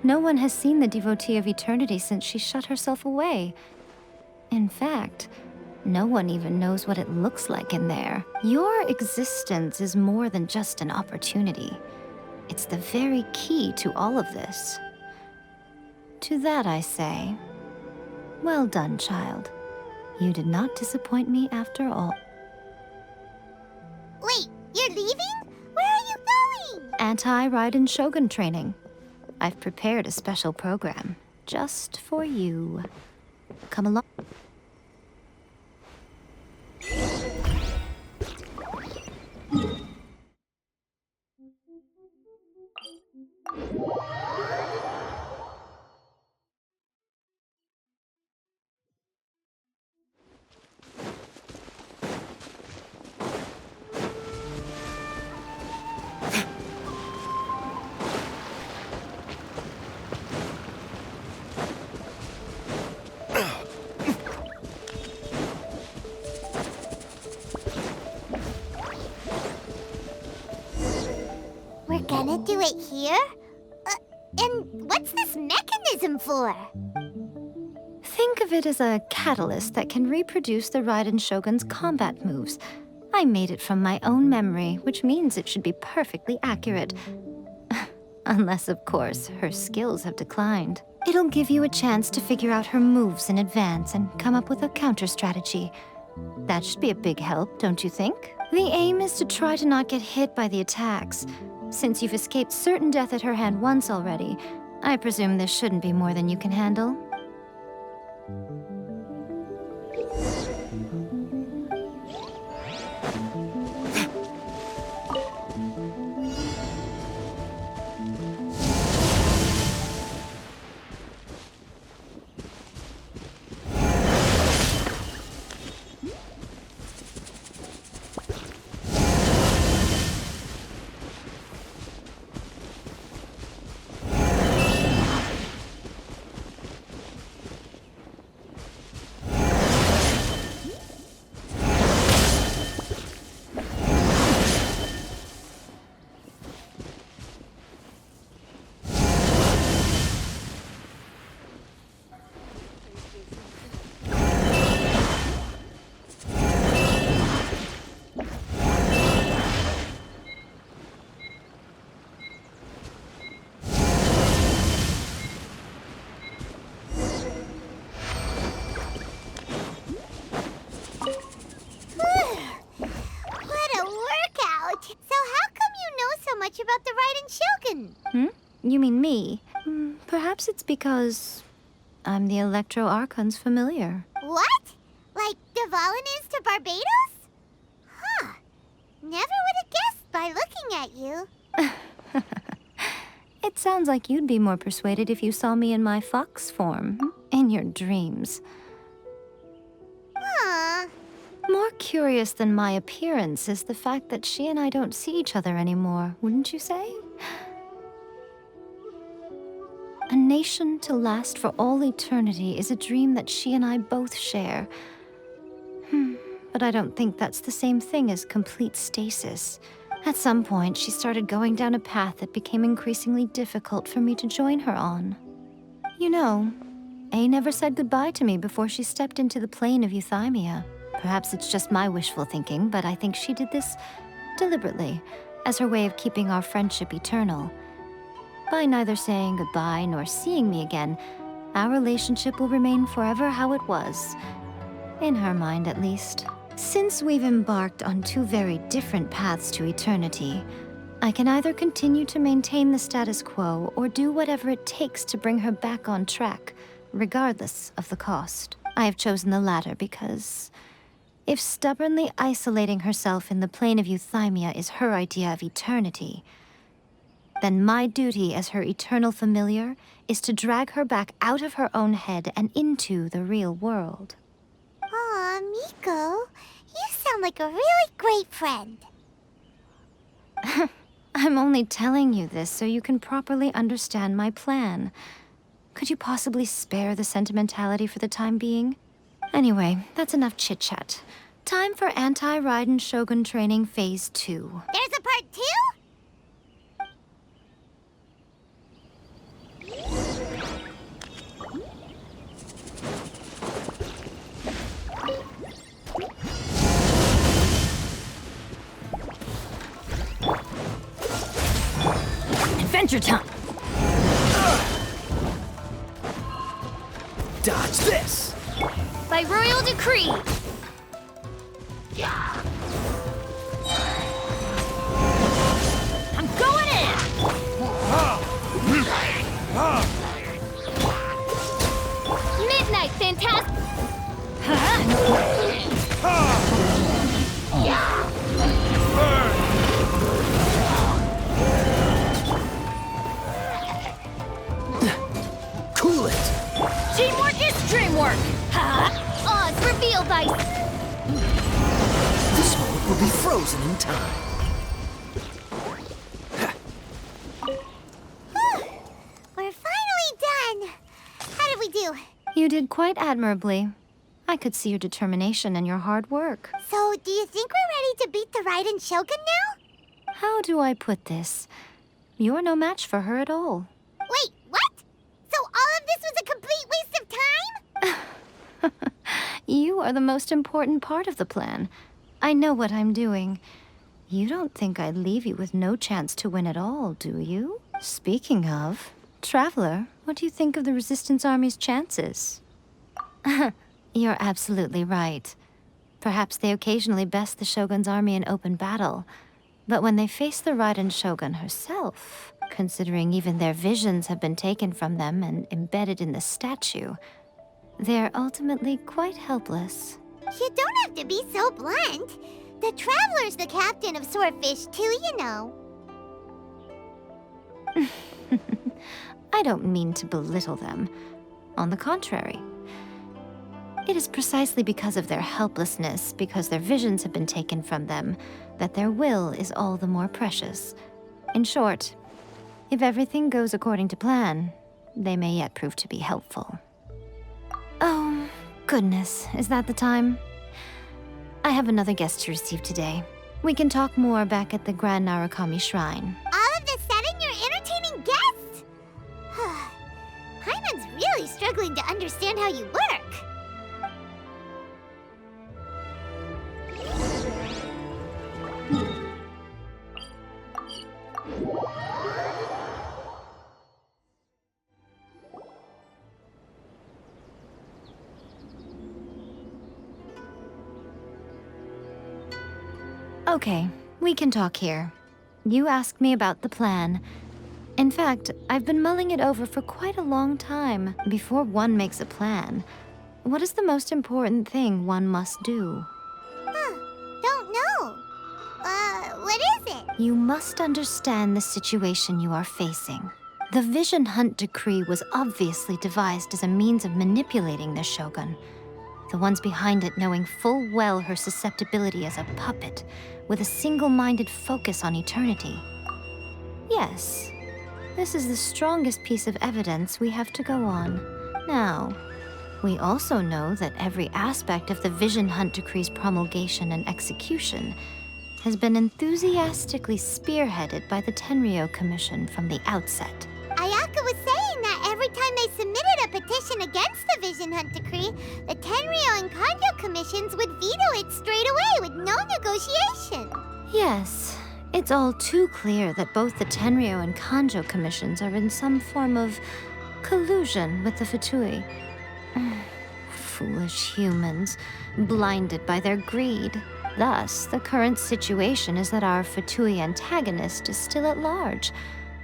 No one has seen the devotee of eternity since she shut herself away. In fact, no one even knows what it looks like in there. Your existence is more than just an opportunity. It's the very key to all of this. To that I say, well done, child. You did not disappoint me after all. Wait, you're leaving? Where are you going? Anti-Raiden Shogun training. I've prepared a special program just for you. Come along. We're gonna do it here? And what's this mechanism for? Think of it as a catalyst that can reproduce the Raiden Shogun's combat moves. I made it from my own memory, which means it should be perfectly accurate. Unless, of course, her skills have declined. It'll give you a chance to figure out her moves in advance and come up with a counter strategy. That should be a big help, don't you think? The aim is to try to not get hit by the attacks. Since you've escaped certain death at her hand once already, I presume this shouldn't be more than you can handle. you mean me. Perhaps it's because I'm the Electro Archon's familiar. What? Like Devalin is to Barbados? Huh. Never would have guessed by looking at you. It sounds like you'd be more persuaded if you saw me in my fox form, in your dreams. Aw. More curious than my appearance is the fact that she and I don't see each other anymore, wouldn't you say? A nation to last for all eternity is a dream that she and I both share. But I don't think that's the same thing as complete stasis. At some point, she started going down a path that became increasingly difficult for me to join her on. You know, A never said goodbye to me before she stepped into the plane of euthymia. Perhaps it's just my wishful thinking, but I think she did this deliberately, as her way of keeping our friendship eternal. By neither saying goodbye nor seeing me again, our relationship will remain forever how it was. In her mind, at least. Since we've embarked on two very different paths to eternity, I can either continue to maintain the status quo or do whatever it takes to bring her back on track, regardless of the cost. I have chosen the latter because if stubbornly isolating herself in the plane of euthymia is her idea of eternity, then my duty as her eternal familiar is to drag her back out of her own head and into the real world. Aw, Miko, you sound like a really great friend. I'm only telling you this so you can properly understand my plan. Could you possibly spare the sentimentality for the time being? Anyway, that's enough chit-chat. Time for Anti-Raiden Shogun Training Phase 2. There's a part 2? Adventure time! Dodge this! By royal decree! I'm going in! Midnight Phantasm! Cool it! Teamwork is dreamwork! Odds revealed by... This moment will be frozen in time. We're finally done. How did we do? You did quite admirably. I could see your determination and your hard work. So, do you think we're ready to beat the Raiden Shogun now? How do I put this? You're no match for her at all. Wait, what? So all of this was a complete waste of time? You are the most important part of the plan. I know what I'm doing. You don't think I'd leave you with no chance to win at all, do you? Speaking of, Traveler, what do you think of the Resistance Army's chances? You're absolutely right. Perhaps they occasionally best the Shogun's army in open battle, but when they face the Raiden Shogun herself, considering even their visions have been taken from them and embedded in the statue, they're ultimately quite helpless. You don't have to be so blunt. The Traveler's the captain of Swordfish too, you know. I don't mean to belittle them. On the contrary. It is precisely because of their helplessness, because their visions have been taken from them, that their will is all the more precious. In short, if everything goes according to plan, they may yet prove to be helpful. Oh, goodness, is that the time? I have another guest to receive today. We can talk more back at the Grand Narukami Shrine. All of the sudden, you're entertaining guests? Paimon's really struggling to understand how you work. Okay, we can talk here. You asked me about the plan. In fact, I've been mulling it over for quite a long time. Before one makes a plan, what is the most important thing one must do? Don't know. What is it? You must understand the situation you are facing. The Vision Hunt Decree was obviously devised as a means of manipulating the Shogun. The ones behind it knowing full well her susceptibility as a puppet, with a single-minded focus on eternity. Yes, this is the strongest piece of evidence we have to go on. Now, we also know that every aspect of the Vision Hunt Decree's promulgation and execution has been enthusiastically spearheaded by the Tenryou Commission from the outset. Ayaka was saying that every time they submitted a petition against the Vision Hunt Decree, the Tenryou and Kanjo commissions would veto it straight away with no negotiation. Yes, it's all too clear that both the Tenryou and Kanjo commissions are in some form of collusion with the Fatui. Foolish humans, blinded by their greed. Thus, the current situation is that our Fatui antagonist is still at large,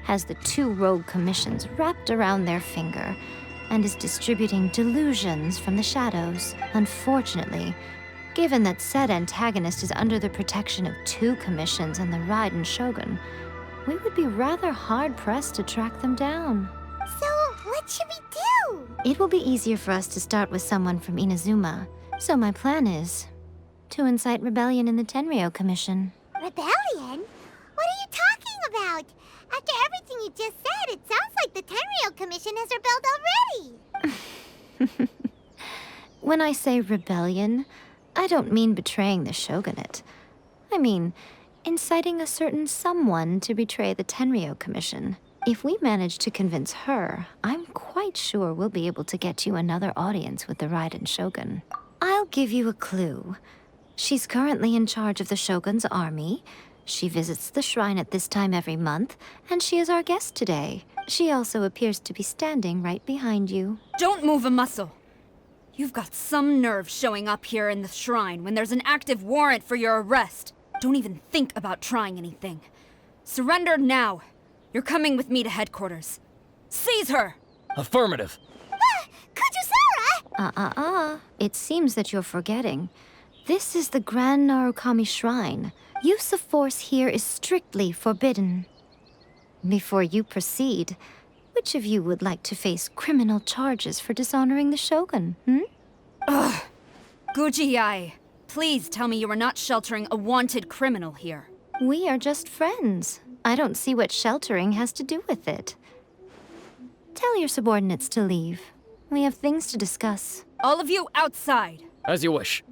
has the two rogue commissions wrapped around their finger, and is distributing delusions from the shadows. Unfortunately, given that said antagonist is under the protection of two commissions and the Raiden Shogun, we would be rather hard-pressed to track them down. So, what should we do? It will be easier for us to start with someone from Inazuma, so my plan is to incite rebellion in the Tenryou Commission. Rebellion? What are you talking about? After everything you just said, it sounds like the Tenryou Commission has rebelled already. When I say rebellion, I don't mean betraying the shogunate. I mean inciting a certain someone to betray the Tenryou Commission. If we manage to convince her, I'm quite sure we'll be able to get you another audience with the Raiden Shogun. I'll give you a clue. She's currently in charge of the Shogun's army. She visits the shrine at this time every month, and she is our guest today. She also appears to be standing right behind you. Don't move a muscle. You've got some nerve showing up here in the shrine when there's an active warrant for your arrest. Don't even think about trying anything. Surrender now. You're coming with me to headquarters. Seize her! Affirmative. Kujusara! It seems that you're forgetting. This is the Grand Narukami Shrine. Use of force here is strictly forbidden. Before you proceed, which of you would like to face criminal charges for dishonoring the Shogun, Ugh! Guji-ai, please tell me you are not sheltering a wanted criminal here. We are just friends. I don't see what sheltering has to do with it. Tell your subordinates to leave. We have things to discuss. All of you outside. As you wish.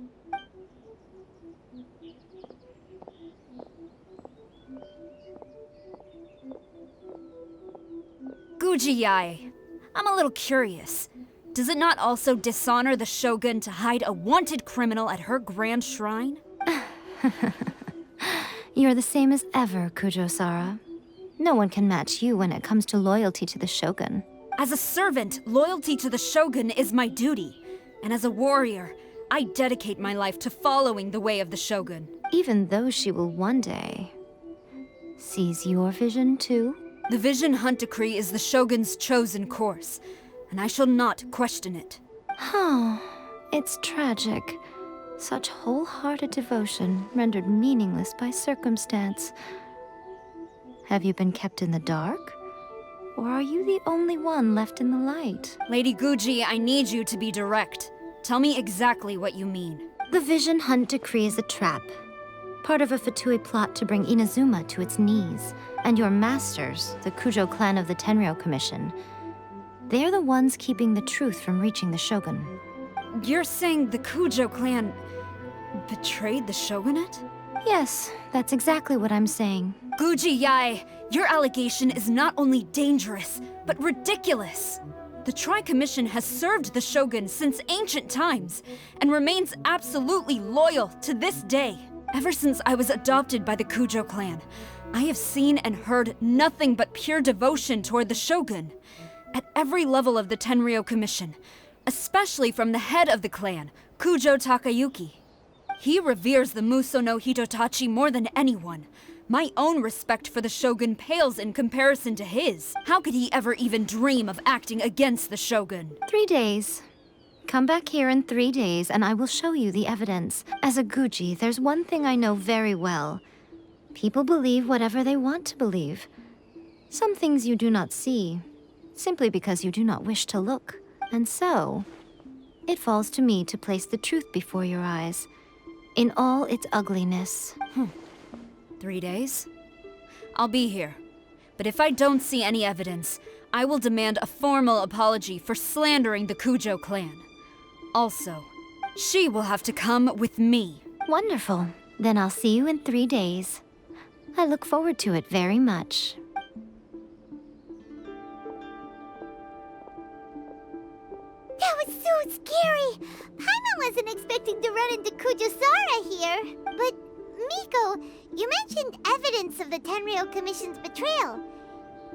Guji-ai, I'm a little curious. Does it not also dishonor the Shogun to hide a wanted criminal at her grand shrine? You're the same as ever, Kujo-sara. No one can match you when it comes to loyalty to the Shogun. As a servant, loyalty to the Shogun is my duty. And as a warrior, I dedicate my life to following the way of the Shogun. Even though she will one day seize your vision too? The Vision Hunt Decree is the Shogun's chosen course, and I shall not question it. Oh, it's tragic. Such wholehearted devotion rendered meaningless by circumstance. Have you been kept in the dark? Or are you the only one left in the light? Lady Guji, I need you to be direct. Tell me exactly what you mean. The Vision Hunt Decree is a trap. Part of a Fatui plot to bring Inazuma to its knees. And your masters, the Kujo clan of the Tenryou Commission, they're the ones keeping the truth from reaching the Shogun. You're saying the Kujo clan betrayed the Shogunate? Yes, that's exactly what I'm saying. Guji-ai, your allegation is not only dangerous, but ridiculous. The Tri-Commission has served the Shogun since ancient times, and remains absolutely loyal to this day. Ever since I was adopted by the Kujo clan, I have seen and heard nothing but pure devotion toward the Shogun. At every level of the Tenryou Commission, especially from the head of the clan, Kujo Takayuki. He reveres the Muso no Hitotachi more than anyone, My own respect for the Shogun pales in comparison to his. How could he ever even dream of acting against the Shogun? 3 days. Come back here in 3 days and I will show you the evidence. As a Guji, there's one thing I know very well. People believe whatever they want to believe. Some things you do not see, simply because you do not wish to look. And so, it falls to me to place the truth before your eyes, in all its ugliness. 3 days? I'll be here. But if I don't see any evidence, I will demand a formal apology for slandering the Kujo clan. Also, she will have to come with me. Wonderful. Then I'll see you in 3 days. I look forward to it very much. That was so scary! Paimon wasn't expecting to run into Kujosara here. But, Miko, you mentioned evidence of the Tenryou Commission's betrayal.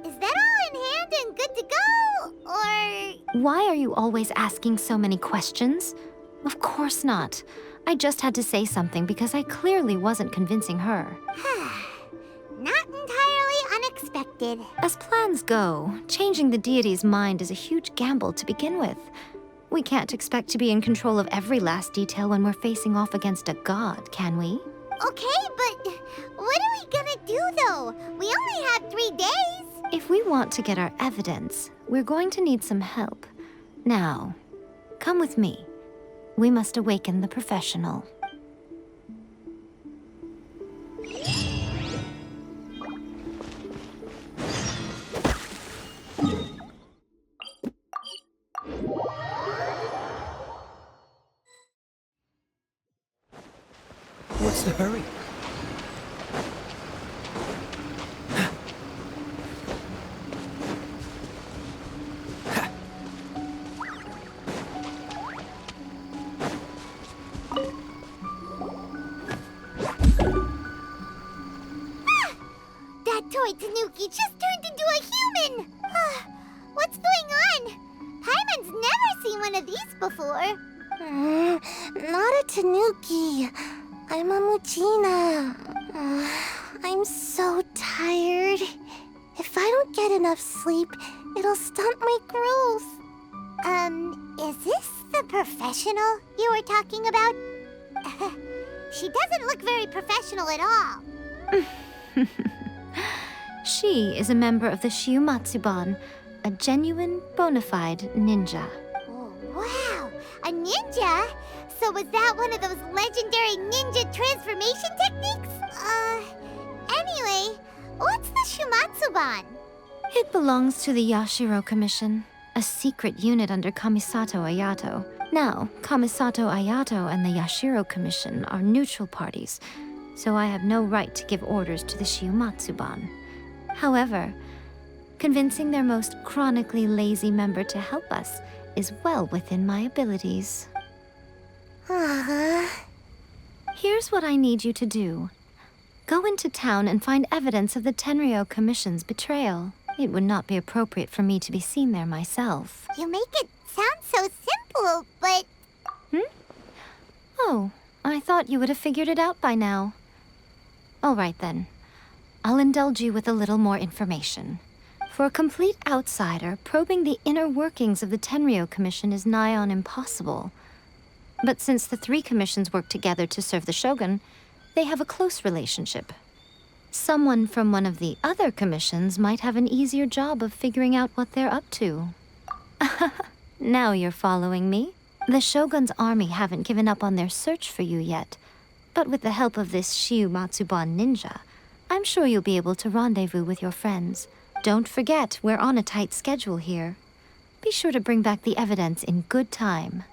Is that all in hand and good to go, or...? Why are you always asking so many questions? Of course not. I just had to say something because I clearly wasn't convincing her. Not entirely unexpected. As plans go, changing the deity's mind is a huge gamble to begin with. We can't expect to be in control of every last detail when we're facing off against a god, can we? Okay, but what are we gonna do, though? We only have 3 days. If we want to get our evidence, we're going to need some help. Now, come with me. We must awaken the professional. What's the hurry? That toy Tanuki just turned into a human! What's going on? Paimon's never seen one of these before. Not a Tanuki. I'm a Mujina. I'm so tired. If I don't get enough sleep, it'll stunt my growth. Is this the professional you were talking about? She doesn't look very professional at all. She is a member of the Shiumatsuban, a genuine, bona fide ninja. Oh, wow! A ninja? So was that one of those legendary ninja transformation techniques? Anyway, what's the Shiumatsuban? It belongs to the Yashiro Commission, a secret unit under Kamisato Ayato. Now, Kamisato Ayato and the Yashiro Commission are neutral parties, so I have no right to give orders to the Shiumatsuban. However, convincing their most chronically lazy member to help us is well within my abilities. Here's what I need you to do. Go into town and find evidence of the Tenryou Commission's betrayal. It would not be appropriate for me to be seen there myself. You make it sound so simple, but... Oh, I thought you would have figured it out by now. All right then. I'll indulge you with a little more information. For a complete outsider, probing the inner workings of the Tenryou Commission is nigh on impossible. But since the 3 commissions work together to serve the Shogun, they have a close relationship. Someone from one of the other commissions might have an easier job of figuring out what they're up to. Now you're following me. The Shogun's army haven't given up on their search for you yet, but with the help of this Shiumatsuban ninja, I'm sure you'll be able to rendezvous with your friends. Don't forget, we're on a tight schedule here. Be sure to bring back the evidence in good time.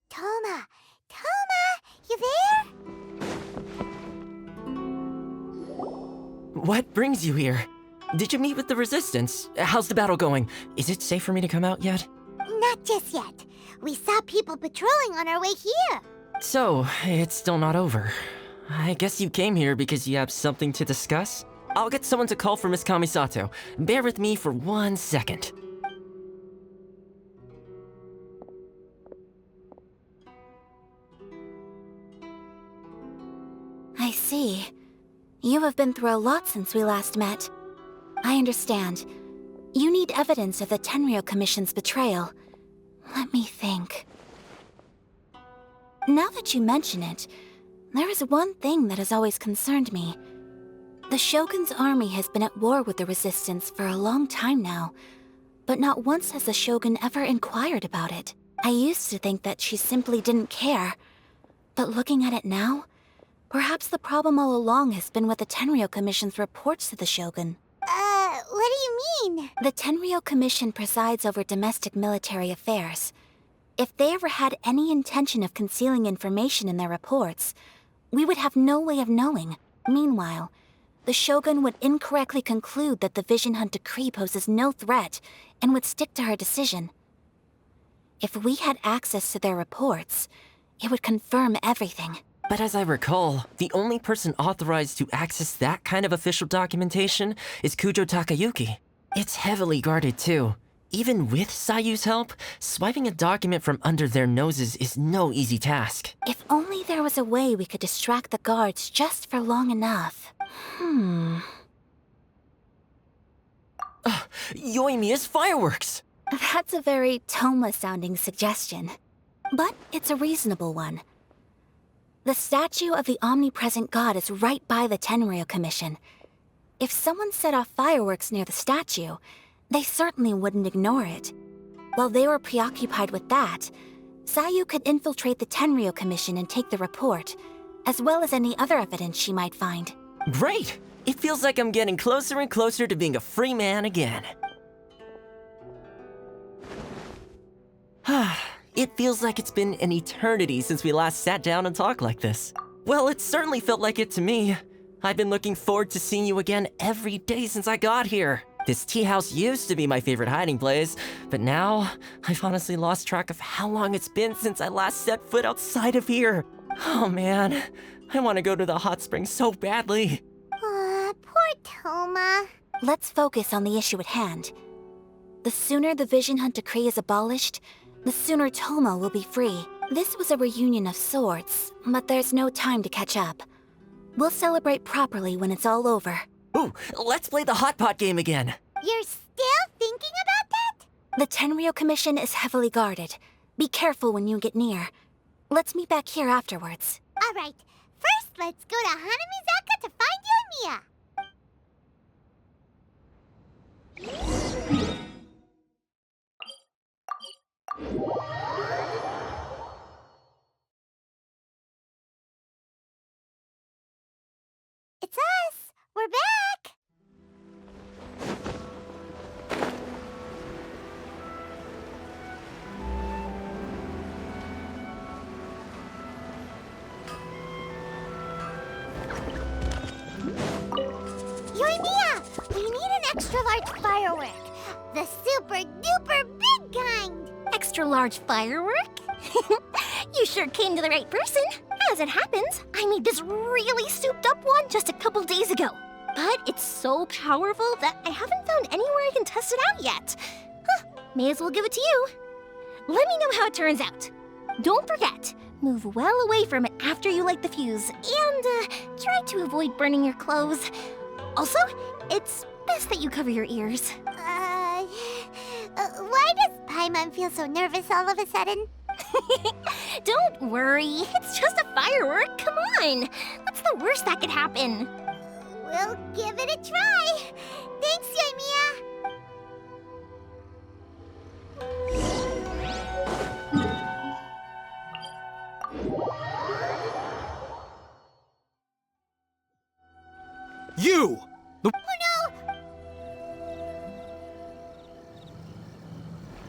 Toma! Toma! You there? What brings you here? Did you meet with the Resistance? How's the battle going? Is it safe for me to come out yet? Not just yet. We saw people patrolling on our way here. So, it's still not over. I guess you came here because you have something to discuss? I'll get someone to call for Miss Kamisato. Bear with me for 1 second. I see. You have been through a lot since we last met. I understand. You need evidence of the Tenryou Commission's betrayal. Let me think. Now that you mention it, there is one thing that has always concerned me. The Shogun's army has been at war with the Resistance for a long time now, but not once has the Shogun ever inquired about it. I used to think that she simply didn't care, but looking at it now, perhaps the problem all along has been with the Tenryou Commission's reports to the Shogun. What do you mean? The Tenryou Commission presides over domestic military affairs. If they ever had any intention of concealing information in their reports, we would have no way of knowing. Meanwhile, the Shogun would incorrectly conclude that the Vision Hunt Decree poses no threat and would stick to her decision. If we had access to their reports, it would confirm everything. But as I recall, the only person authorized to access that kind of official documentation is Kujo Takayuki. It's heavily guarded too. Even with Sayu's help, swiping a document from under their noses is no easy task. If only there was a way we could distract the guards just for long enough. Yoimiya's fireworks! That's a very Toma-sounding suggestion. But it's a reasonable one. The statue of the omnipresent god is right by the Tenryou Commission. If someone set off fireworks near the statue, they certainly wouldn't ignore it. While they were preoccupied with that, Sayu could infiltrate the Tenryou Commission and take the report, as well as any other evidence she might find. Great! It feels like I'm getting closer and closer to being a free man again. It feels like it's been an eternity since we last sat down and talked like this. Well, it certainly felt like it to me. I've been looking forward to seeing you again every day since I got here. This tea house used to be my favorite hiding place, but now I've honestly lost track of how long it's been since I last set foot outside of here. Oh man, I want to go to the hot springs so badly. Poor Toma. Let's focus on the issue at hand. The sooner the Vision Hunt Decree is abolished, the sooner Toma will be free. This was a reunion of sorts, but there's no time to catch up. We'll celebrate properly when it's all over. Ooh, let's play the hot pot game again. You're still thinking about that? The Tenryou Commission is heavily guarded. Be careful when you get near. Let's meet back here afterwards. All right. First, let's go to Hanamizaka to find Yoimiya. It's us! We're back! Yoimiya! We need an extra-large firework. The super-duper big kind! Extra-large firework? You sure came to the right person. As it happens, I made this really souped-up one just a couple days ago. But it's so powerful that I haven't found anywhere I can test it out yet. May as well give it to you. Let me know how it turns out. Don't forget, move well away from it after you light the fuse, and try to avoid burning your clothes. Also, it's best that you cover your ears. Why does Paimon feel so nervous all of a sudden? Don't worry, it's just a firework, come on! What's the worst that could happen? We'll give it a try! Thanks, Yoimiya! You! Oh no!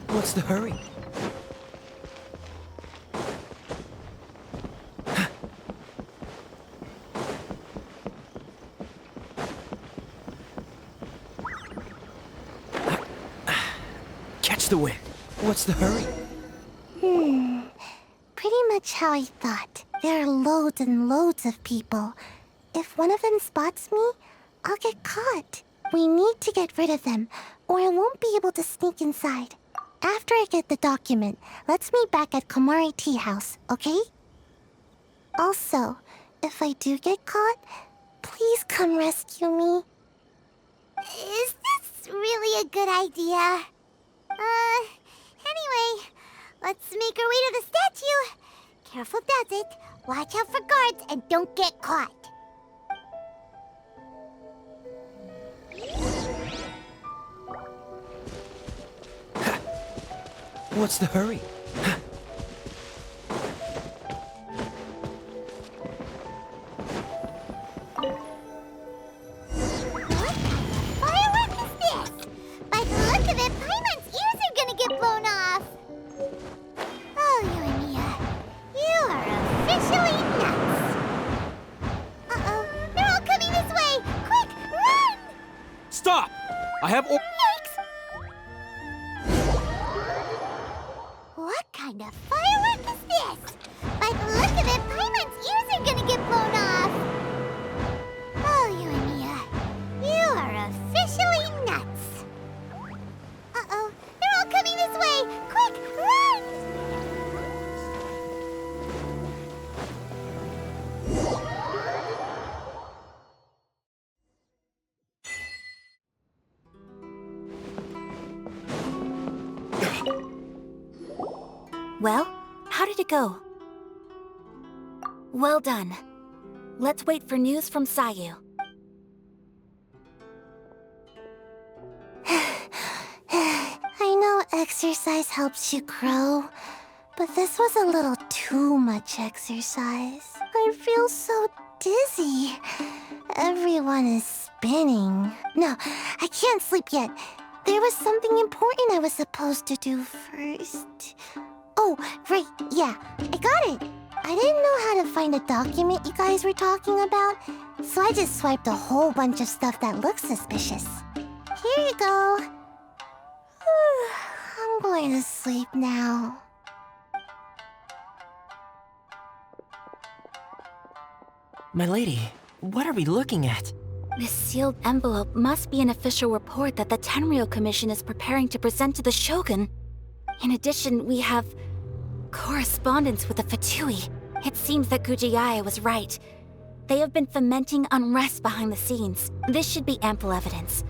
What's the hurry? catch the wind. What's the hurry? Pretty much how I thought. There are loads and loads of people. If one of them spots me, I'll get caught. We need to get rid of them, or I won't be able to sneak inside. After I get the document, let's meet back at Komari Tea House, okay? Also, if I do get caught, please come rescue me. Is this really a good idea? Anyway, let's make our way to the statue. Careful does it. Watch out for guards and don't get caught. What's the hurry? Firework is this? By the look of it, Paimon's ears are gonna get blown off. Oh, Yoimiya, you are officially nuts. Uh-oh, they're all coming this way. Quick, run! Stop! I have Yikes! What kind of firework is this? By the look of it, Paimon's ears are gonna get blown off. Oh, Yoimiya, you are officially nuts. Uh-oh, they're all coming this way. Quick, run! Well, how did it go? Well done. Let's wait for news from Sayu. I know exercise helps you grow, but this was a little too much exercise. I feel so dizzy. Everyone is spinning. No, I can't sleep yet. There was something important I was supposed to do first. Oh, right, yeah, I got it. I didn't know how to find a document you guys were talking about, so I just swiped a whole bunch of stuff that looks suspicious. Here you go. I'm going to sleep now. My lady, what are we looking at? This sealed envelope must be an official report that the Tenryou Commission is preparing to present to the Shogun. In addition, we have correspondence with the Fatui. It seems that Gujiai was right. They have been fomenting unrest behind the scenes. This should be ample evidence.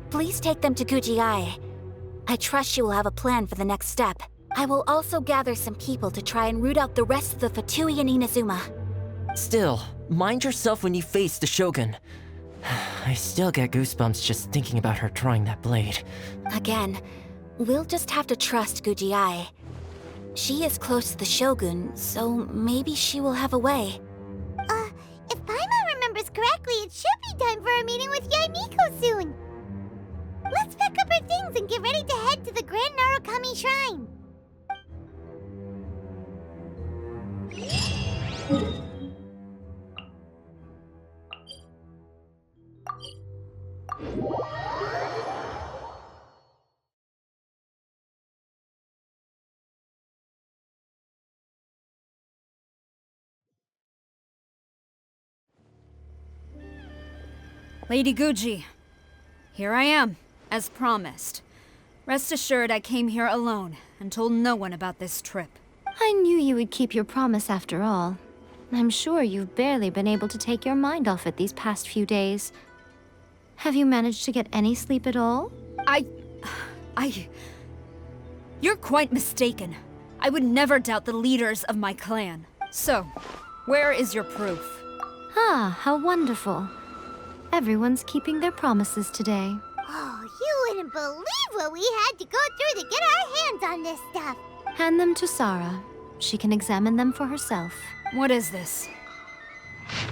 Please take them to Gujiai. I trust she will have a plan for the next step. I will also gather some people to try and root out the rest of the Fatui in Inazuma. Still, mind yourself when you face the Shogun. I still get goosebumps just thinking about her drawing that blade. Again, we'll just have to trust Gujiai. She is close to the Shogun, so maybe she will have a way. If Paimon remembers correctly, it should be time for a meeting with Yaimiko soon. Let's pack up our things and get ready to head to the Grand Narukami Shrine. Lady Guji, here I am, as promised. Rest assured I came here alone and told no one about this trip. I knew you would keep your promise after all. I'm sure you've barely been able to take your mind off it these past few days. Have you managed to get any sleep at all? You're quite mistaken. I would never doubt the leaders of my clan. So, where is your proof? Ah, how wonderful. Everyone's keeping their promises today. Oh, you wouldn't believe what we had to go through to get our hands on this stuff. Hand them to Sara. She can examine them for herself. What is this?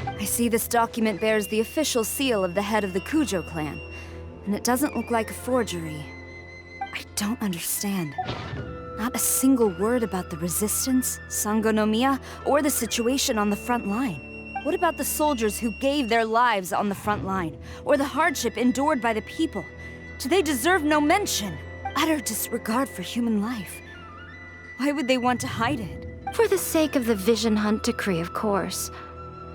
I see this document bears the official seal of the head of the Kujo clan, and it doesn't look like a forgery. I don't understand. Not a single word about the resistance, Sangonomiya, or the situation on the front line. What about the soldiers who gave their lives on the front line, or the hardship endured by the people? Do they deserve no mention? utter disregard for human life. Why would they want to hide it? For the sake of the Vision Hunt decree, of course.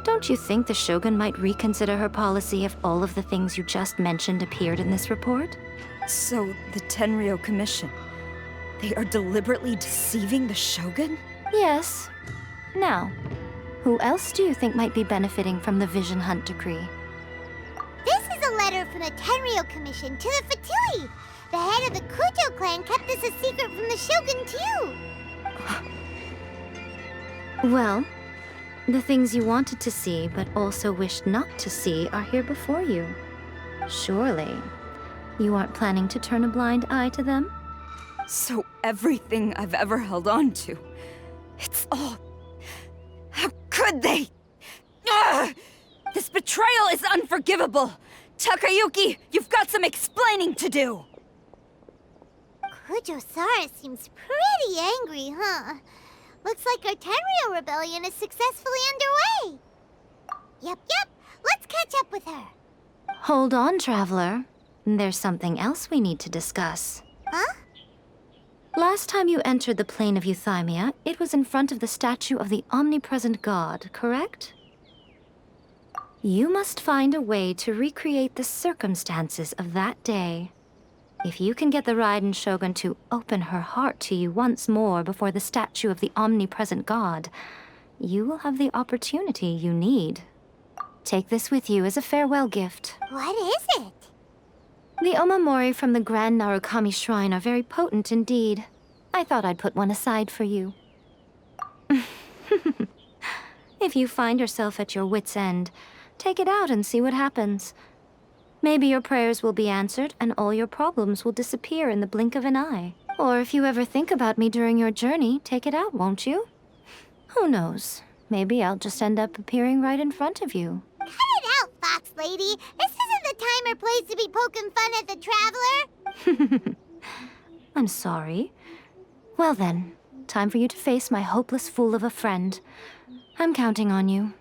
Don't you think the Shogun might reconsider her policy if all of the things you just mentioned appeared in this report? So, the Tenryou Commission, they are deliberately deceiving the Shogun? Yes. Now, who else do you think might be benefiting from the Vision Hunt decree? This is a letter from the Tenryou Commission to the Fatui. The head of the Kujo clan kept this a secret from the Shogun, too. Well, the things you wanted to see but also wished not to see are here before you. Surely, you aren't planning to turn a blind eye to them? So everything I've ever held on to, it's all... How could they? Ugh! This betrayal is unforgivable! Takayuki, you've got some explaining to do! Kujo-Sara seems pretty angry, huh? Looks like our Tenryou rebellion is successfully underway. Yep. Let's catch up with her. Hold on, Traveler. There's something else we need to discuss. Huh? Last time you entered the plane of Euthymia, it was in front of the statue of the Omnipresent God, correct? You must find a way to recreate the circumstances of that day. If you can get the Raiden Shogun to open her heart to you once more before the statue of the Omnipresent God, you will have the opportunity you need. Take this with you as a farewell gift. What is it? The Omamori from the Grand Narukami Shrine are very potent indeed. I thought I'd put one aside for you. If you find yourself at your wit's end, take it out and see what happens. Maybe your prayers will be answered and all your problems will disappear in the blink of an eye. Or if you ever think about me during your journey, take it out, won't you? Who knows? Maybe I'll just end up appearing right in front of you. Cut it out, Fox Lady. This isn't the time or place to be poking fun at the Traveler. I'm sorry. Well then, time for you to face my hopeless fool of a friend. I'm counting on you.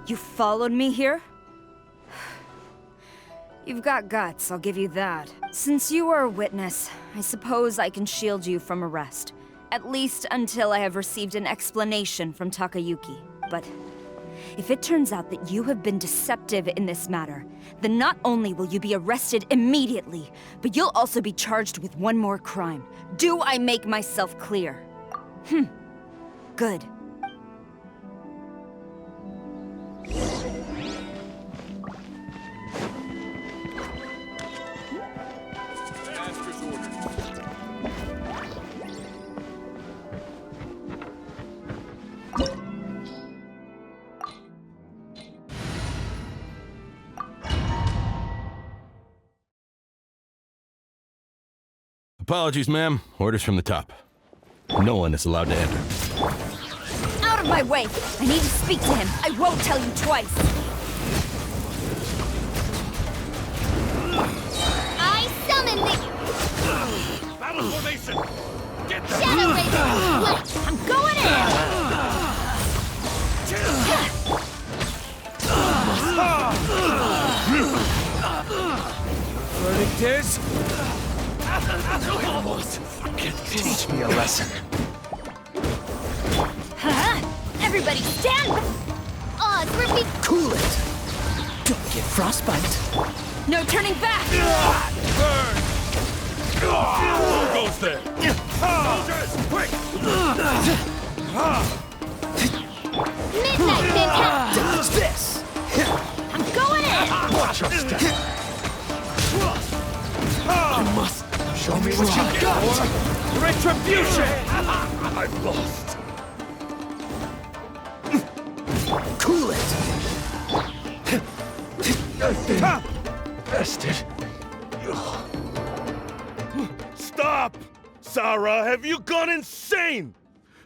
You followed me here? You've got guts, I'll give you that. Since you are a witness, I suppose I can shield you from arrest. At least until I have received an explanation from Takayuki. But if it turns out that you have been deceptive in this matter, then not only will you be arrested immediately, but you'll also be charged with one more crime. Do I make myself clear? Good. Apologies, ma'am. Orders from the top. No one is allowed to enter. Out of my way! I need to speak to him. I won't tell you twice. I summon the... Battle formation! Get them! Shadow Razor! I'm going in! Verdict is... Teach me a lesson. Everybody stand! Oz, repeat... Cool it! Don't get frostbite. No turning back! Burn! Who goes there? Soldiers, quick! Midnight Fantastic! Dodge this! I'm going in! Watch your step! You must Show me what you got! Retribution! I've lost. cool it! Bested. Stop! Sarah, have you gone insane?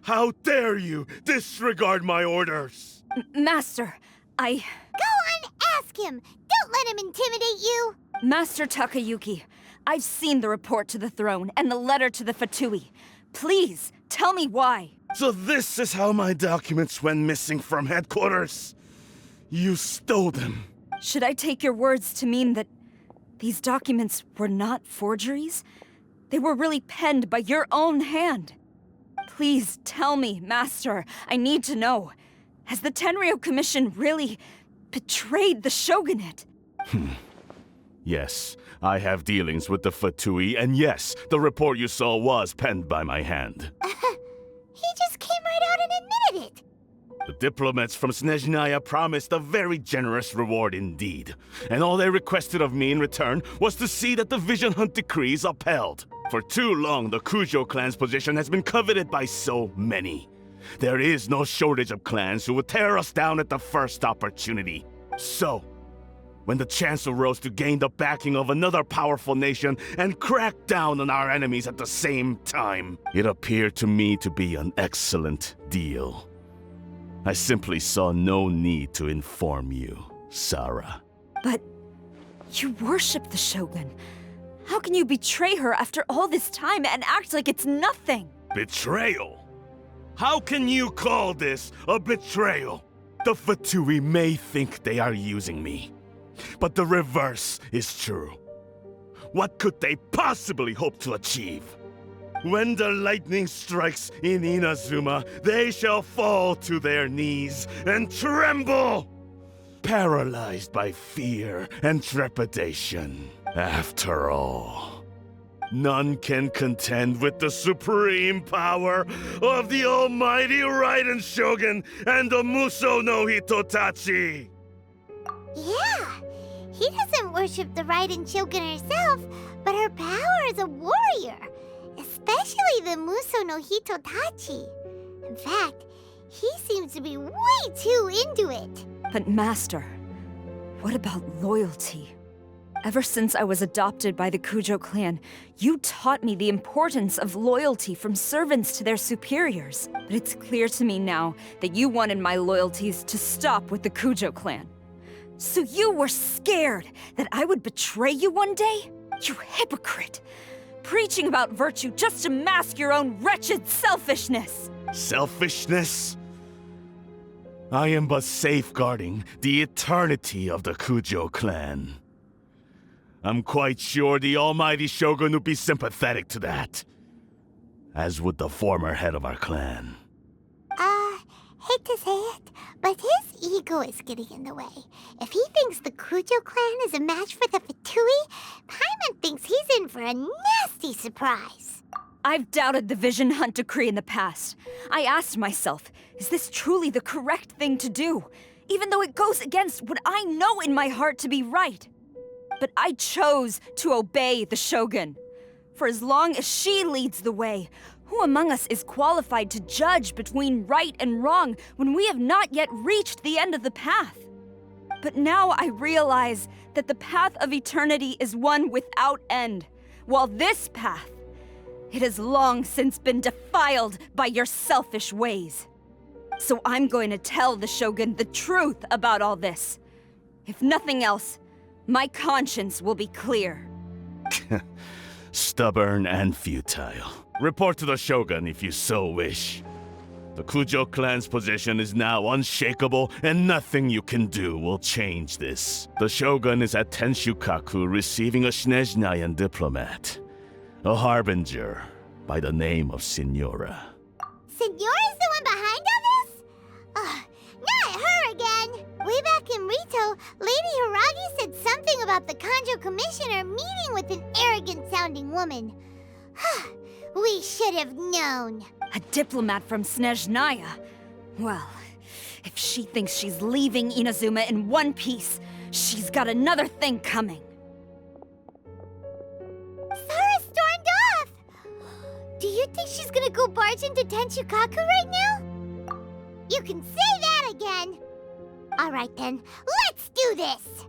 How dare you disregard my orders? Master, Go on, ask him! Don't let him intimidate you! Master Takayuki, I've seen the report to the throne and the letter to the Fatui. Please, tell me why. So this is how my documents went missing from headquarters? You stole them. Should I take your words to mean that these documents were not forgeries? They were really penned by your own hand. Please tell me, Master. I need to know. Has the Tenryou Commission really betrayed the Shogunate? Yes, I have dealings with the Fatui, and yes, the report you saw was penned by my hand. He just came right out and admitted it! The diplomats from Snezhnaya promised a very generous reward indeed, and all they requested of me in return was to see that the Vision Hunt decree is upheld. For too long, the Kujo clan's position has been coveted by so many. There is no shortage of clans who would tear us down at the first opportunity. So, when the chance arose to gain the backing of another powerful nation and crack down on our enemies at the same time, it appeared to me to be an excellent deal. I simply saw no need to inform you, Sarah. But you worship the Shogun. How can you betray her after all this time and act like it's nothing? Betrayal? How can you call this a betrayal? The Fatui may think they are using me, but the reverse is true. What could they possibly hope to achieve? When the lightning strikes in Inazuma, they shall fall to their knees and tremble, paralyzed by fear and trepidation. After all, none can contend with the supreme power of the almighty Raiden Shogun and the Muso no Hitotachi! Yeah, he doesn't worship the Raiden Shogun herself, but her power as a warrior. Especially the Muso no Hitotachi. In fact, he seems to be way too into it. But Master, what about loyalty? Ever since I was adopted by the Kujo clan, you taught me the importance of loyalty from servants to their superiors. But it's clear to me now that you wanted my loyalties to stop with the Kujo clan. So you were scared that I would betray you one day? You hypocrite! Preaching about virtue just to mask your own wretched selfishness! Selfishness? I am but safeguarding the eternity of the Kujo clan. I'm quite sure the almighty Shogun would be sympathetic to that. As would the former head of our clan. Hate to say it, but his ego is getting in the way. If he thinks the Kujo clan is a match for the Fatui, Paimon thinks he's in for a nasty surprise. I've doubted the Vision Hunt decree in the past. I asked myself, is this truly the correct thing to do? Even though it goes against what I know in my heart to be right. But I chose to obey the Shogun. For as long as she leads the way, who among us is qualified to judge between right and wrong when we have not yet reached the end of the path? But now I realize that the path of eternity is one without end, while this path, it has long since been defiled by your selfish ways. So I'm going to tell the Shogun the truth about all this. If nothing else, my conscience will be clear. Stubborn and futile. Report to the Shogun if you so wish. The Kujo clan's position is now unshakable, and nothing you can do will change this. The Shogun is at Tenshukaku receiving a Snezhnayan diplomat. A harbinger by the name of Signora. Signora's the one behind all this? Not her again! Way back in Rito, Lady Hiragi said something about the Kanjo Commissioner meeting with an arrogant-sounding woman. We should have known. A diplomat from Snezhnaya? Well, if she thinks she's leaving Inazuma in one piece, she's got another thing coming. Sarah stormed off! Do you think she's gonna go barge into Tenshukaku right now? You can say that again! Alright then, let's do this!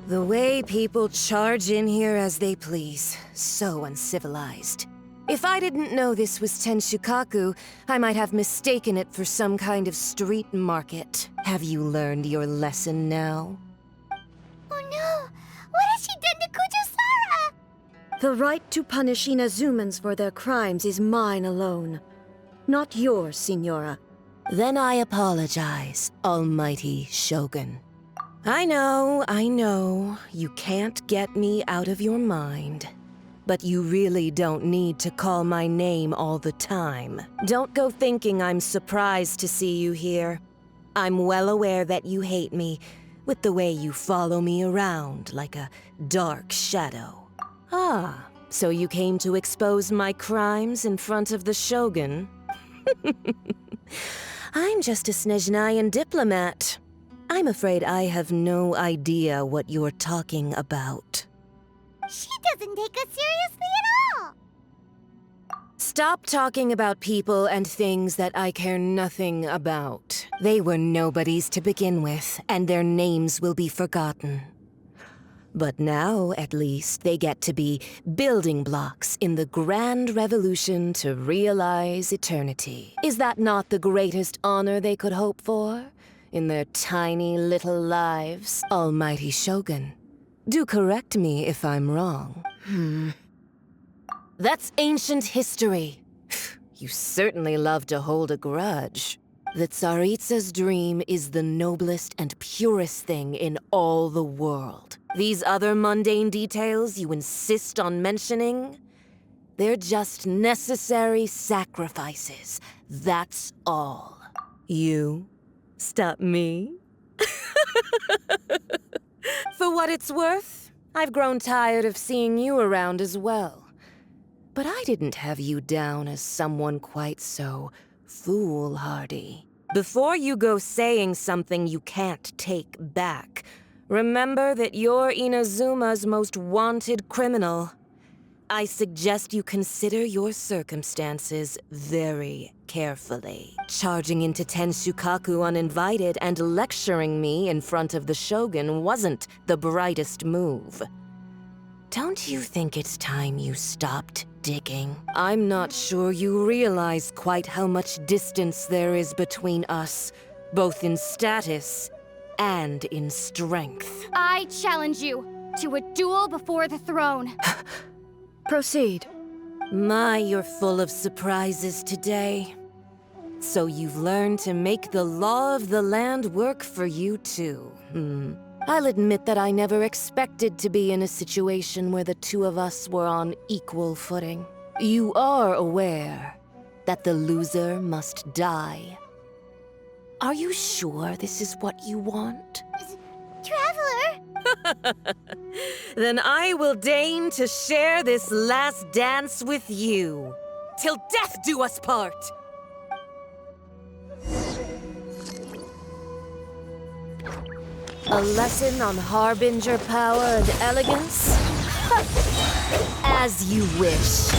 The way people charge in here as they please. So uncivilized. If I didn't know this was Tenshukaku, I might have mistaken it for some kind of street market. Have you learned your lesson now? Oh no! What has she done to Kujusara? The right to punish Inazumans for their crimes is mine alone. Not yours, Signora. Then I apologize, Almighty Shogun. I know, you can't get me out of your mind. But you really don't need to call my name all the time. Don't go thinking I'm surprised to see you here. I'm well aware that you hate me, with the way you follow me around like a dark shadow. Ah, so you came to expose my crimes in front of the Shogun? I'm just a Snezhnayan diplomat. I'm afraid I have no idea what you're talking about. She doesn't take us seriously at all! Stop talking about people and things that I care nothing about. They were nobodies to begin with, and their names will be forgotten. But now, at least, they get to be building blocks in the grand revolution to realize eternity. Is that not the greatest honor they could hope for? In their tiny little lives, Almighty Shogun. Do correct me if I'm wrong. That's ancient history. You certainly love to hold a grudge. The Tsaritsa's dream is the noblest and purest thing in all the world. These other mundane details you insist on mentioning, they're just necessary sacrifices. That's all. You stop me? For what it's worth, I've grown tired of seeing you around as well. But I didn't have you down as someone quite so foolhardy. Before you go saying something you can't take back, remember that you're Inazuma's most wanted criminal. I suggest you consider your circumstances very carefully. Charging into Tenshukaku uninvited and lecturing me in front of the Shogun wasn't the brightest move. Don't you think it's time you stopped digging? I'm not sure you realize quite how much distance there is between us, both in status and in strength. I challenge you to a duel before the throne. Proceed. My, you're full of surprises today. So you've learned to make the law of the land work for you too. I'll admit that I never expected to be in a situation where the two of us were on equal footing. You are aware that the loser must die. Are you sure this is what you want? Traveler! Then I will deign to share this last dance with you. Till death do us part! A lesson on Harbinger power and elegance? As you wish.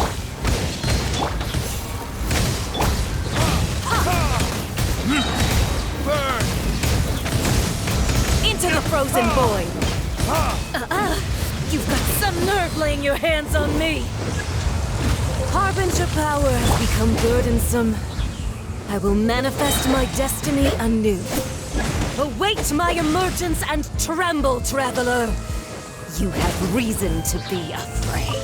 Into the frozen void! You've got some nerve laying your hands on me! Harbinger power has become burdensome. I will manifest my destiny anew. Await my emergence and tremble, traveler! You have reason to be afraid.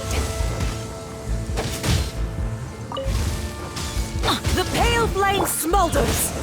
The pale flame smolders!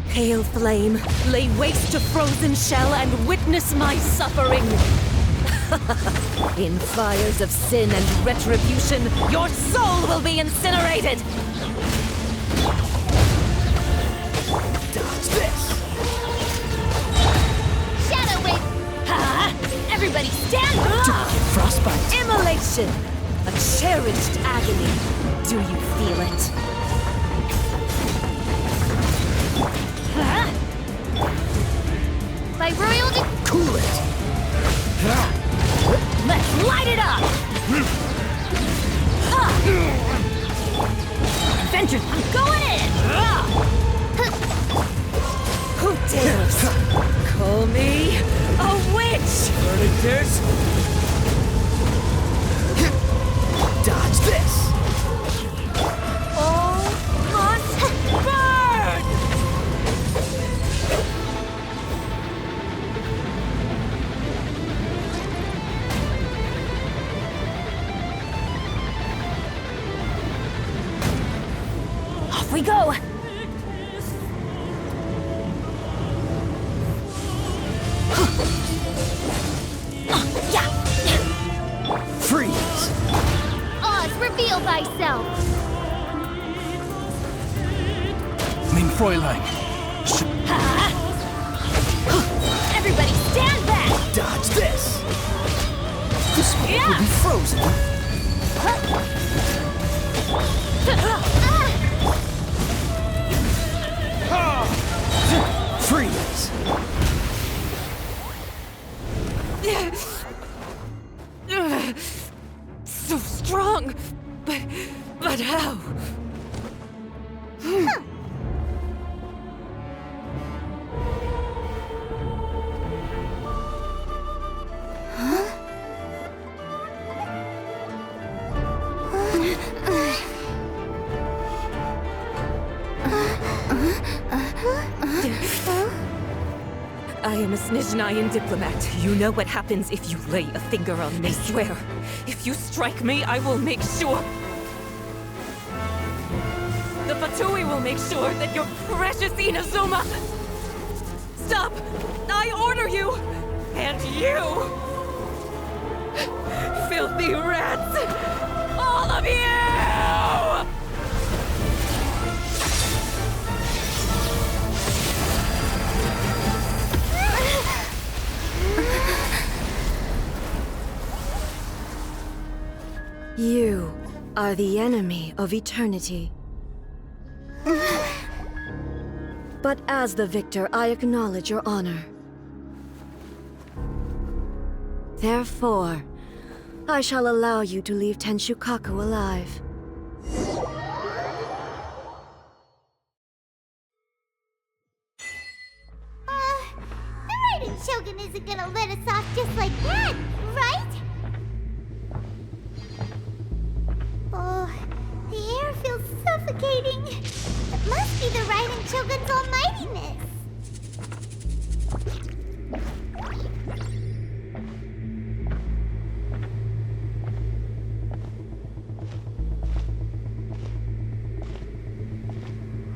Pale flame, lay waste to frozen shell and witness my suffering. In fires of sin and retribution, your soul will be incinerated! Dodge this! passion, a cherished agony. Do you feel it? By royal Cool it! Let's light it up! Vengeance, I'm going in! Who dares call me a witch? Predators! Dodge this! All must burn! Off we go! Freeze! Oz, reveal thyself! Mein Fräulein! Everybody stand back! Dodge this! The smoke will be frozen! Freeze! So strong, but how? I am a Snezhnayan diplomat. You know what happens if you lay a finger on me, swear. If you strike me, I will make sure... The Fatui will make sure that your precious Inazuma... Stop! I order you! And you! Filthy rats! All of you! You are the enemy of eternity. But as the victor, I acknowledge your honor. Therefore, I shall allow you to leave Tenshukaku alive. The Raiden Shogun isn't gonna let us off just like that, right? Oh, the air feels suffocating. It must be the Raiden Shogun's almightiness.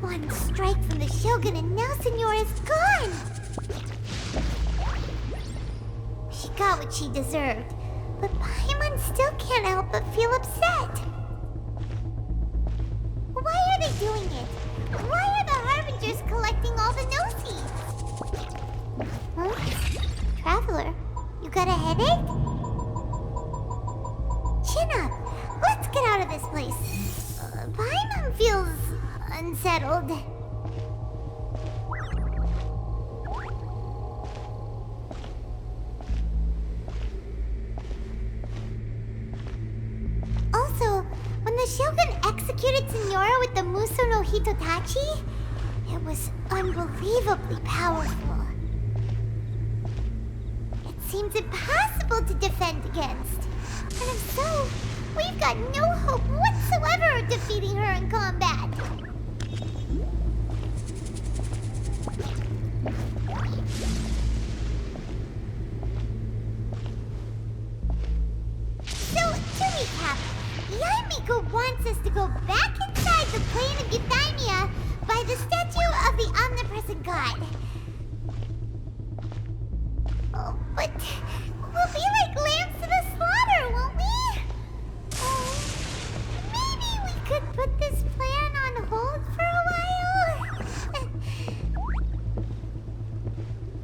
One strike from the Shogun and now Senora is gone! She got what she deserved, but Paimon still can't help but feel upset. Why are they doing it? Why are the Harbingers collecting all the no-seeds? Huh? Traveler, you got a headache? Chin up. Let's get out of this place. Paimon feels unsettled. Also, when the Shogun executed Senora with the Muso no Hitotachi, it was unbelievably powerful. It seems impossible to defend against. And if so, we've got no hope whatsoever of defeating her in combat. So, to recap, Yaimiko wants us to go back inside the plane of Euthymia by the statue of the Omnipresent God. Oh, but we'll be like lambs to the slaughter, won't we? Oh, maybe we could put this plan on hold for a while?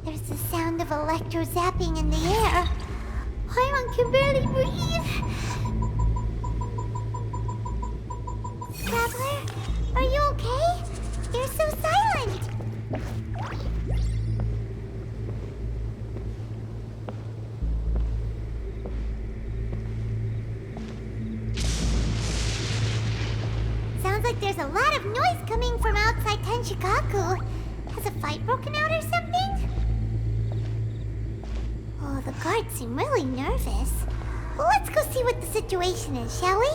There's the sound of electro zapping in the air. Paimon can barely breathe. Traveler? Are you okay? You're so silent. Sounds like there's a lot of noise coming from outside Tenshikaku. Has a fight broken out or something? Oh, the guards seem really nervous. Well, let's go see what the situation is, shall we?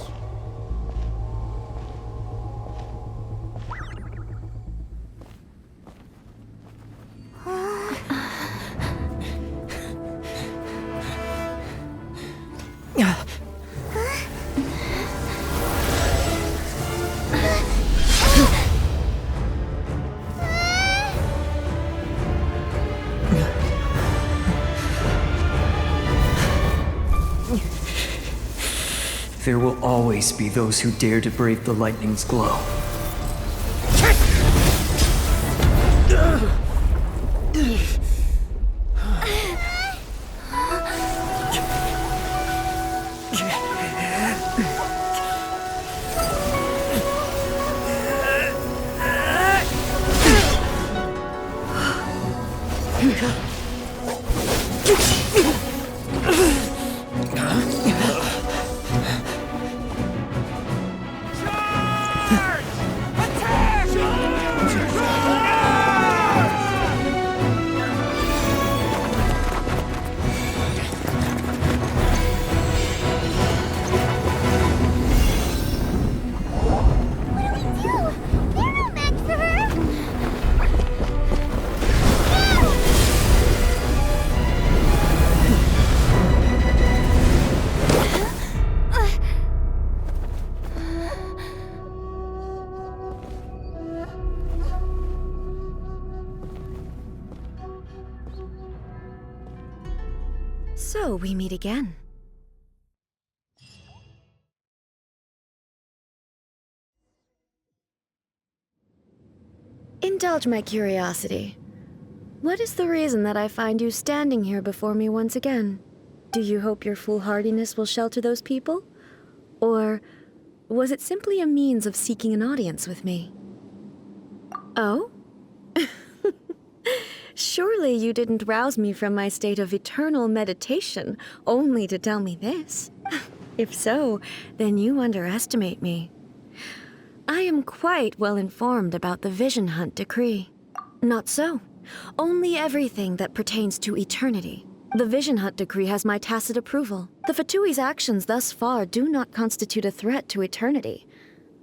There will always be those who dare to brave the lightning's glow. So we meet again. Indulge my curiosity. What is the reason that I find you standing here before me once again? Do you hope your foolhardiness will shelter those people? Or was it simply a means of seeking an audience with me? Oh? Surely you didn't rouse me from my state of eternal meditation only to tell me this. If so, then you underestimate me. I am quite well informed about the Vision Hunt decree. Not so. Only everything that pertains to eternity. The Vision Hunt decree has my tacit approval. The Fatui's actions thus far do not constitute a threat to eternity.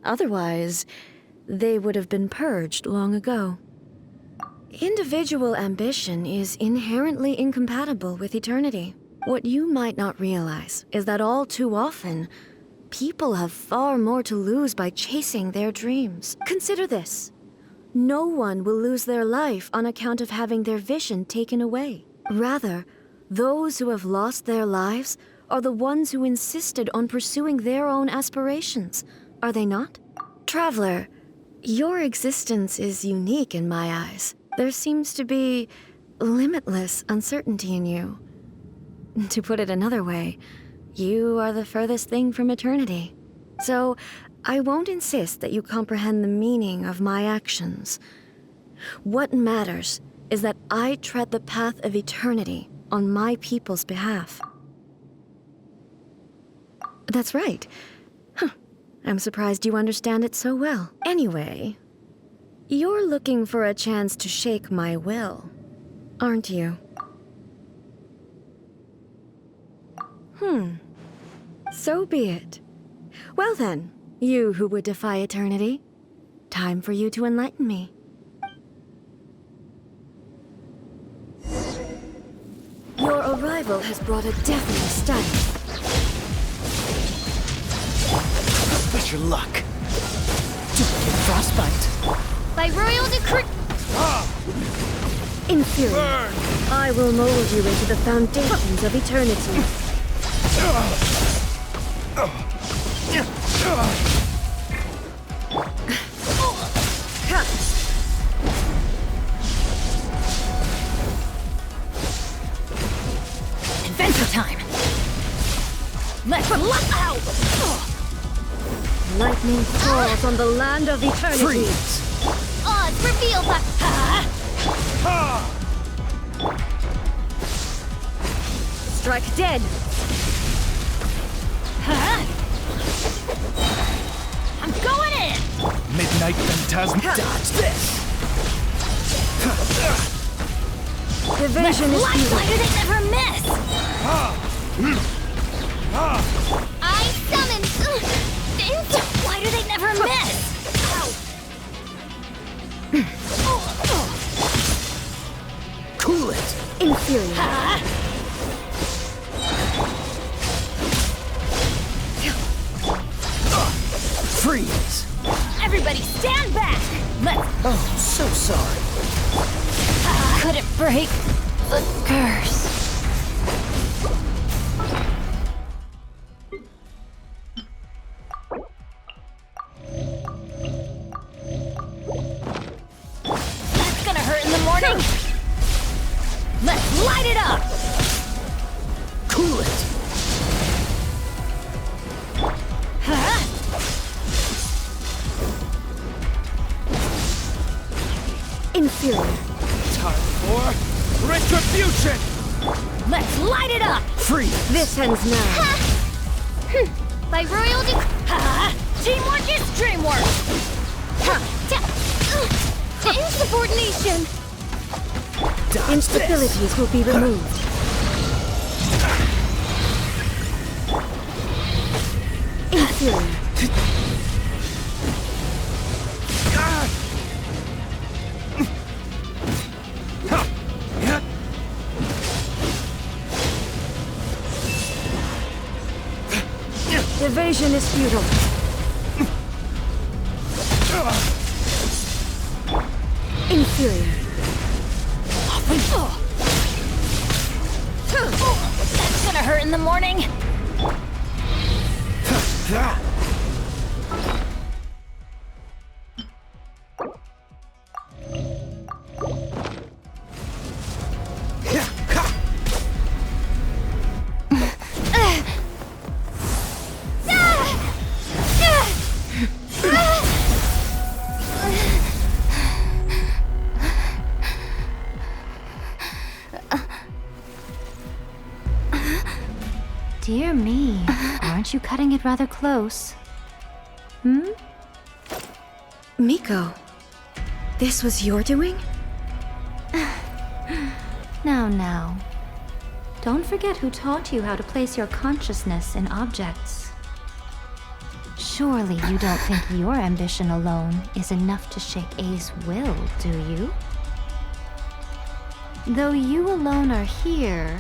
Otherwise, they would have been purged long ago. Individual ambition is inherently incompatible with eternity. What you might not realize is that all too often, people have far more to lose by chasing their dreams. Consider this. No one will lose their life on account of having their vision taken away. Rather, those who have lost their lives are the ones who insisted on pursuing their own aspirations, are they not? Traveler, your existence is unique in my eyes. There seems to be limitless uncertainty in you. To put it another way, you are the furthest thing from eternity. So, I won't insist that you comprehend the meaning of my actions. What matters is that I tread the path of eternity on my people's behalf. That's right. I'm surprised you understand it so well. Anyway, you're looking for a chance to shake my will, aren't you? So be it. Well then, you who would defy eternity, time for you to enlighten me. Your arrival has brought a deafening stun. Better luck. Don't get frostbite. By royal decree. Inferior. I will mold you into the foundations of eternity. Adventure time! Let's luck out! Lightning falls on the land of eternity. Freeze! Odds revealed by... Strike dead. I'm going in! Midnight Phantasm. Dodge this! Evasion is Why futile. do they never miss? I summon... Vince? Why do they never miss? Cool it! Inferior. Freeze! Everybody stand back! Let's... Oh, so sorry. Couldn't break the curse. That's gonna hurt in the morning. Let's light it up! Cool it! Inferior. Time for retribution! Let's light it up! Freeze! This ends now. By royal teamwork is dreamwork! Insubordination! Dodge Instabilities this. will be removed. Inferior. Evasion is futile. Inferior. That's gonna hurt in the morning. Dear me, aren't you cutting it rather close? Miko, this was your doing? Now. Don't forget who taught you how to place your consciousness in objects. Surely you don't think your ambition alone is enough to shake A's will, do you? Though you alone are here,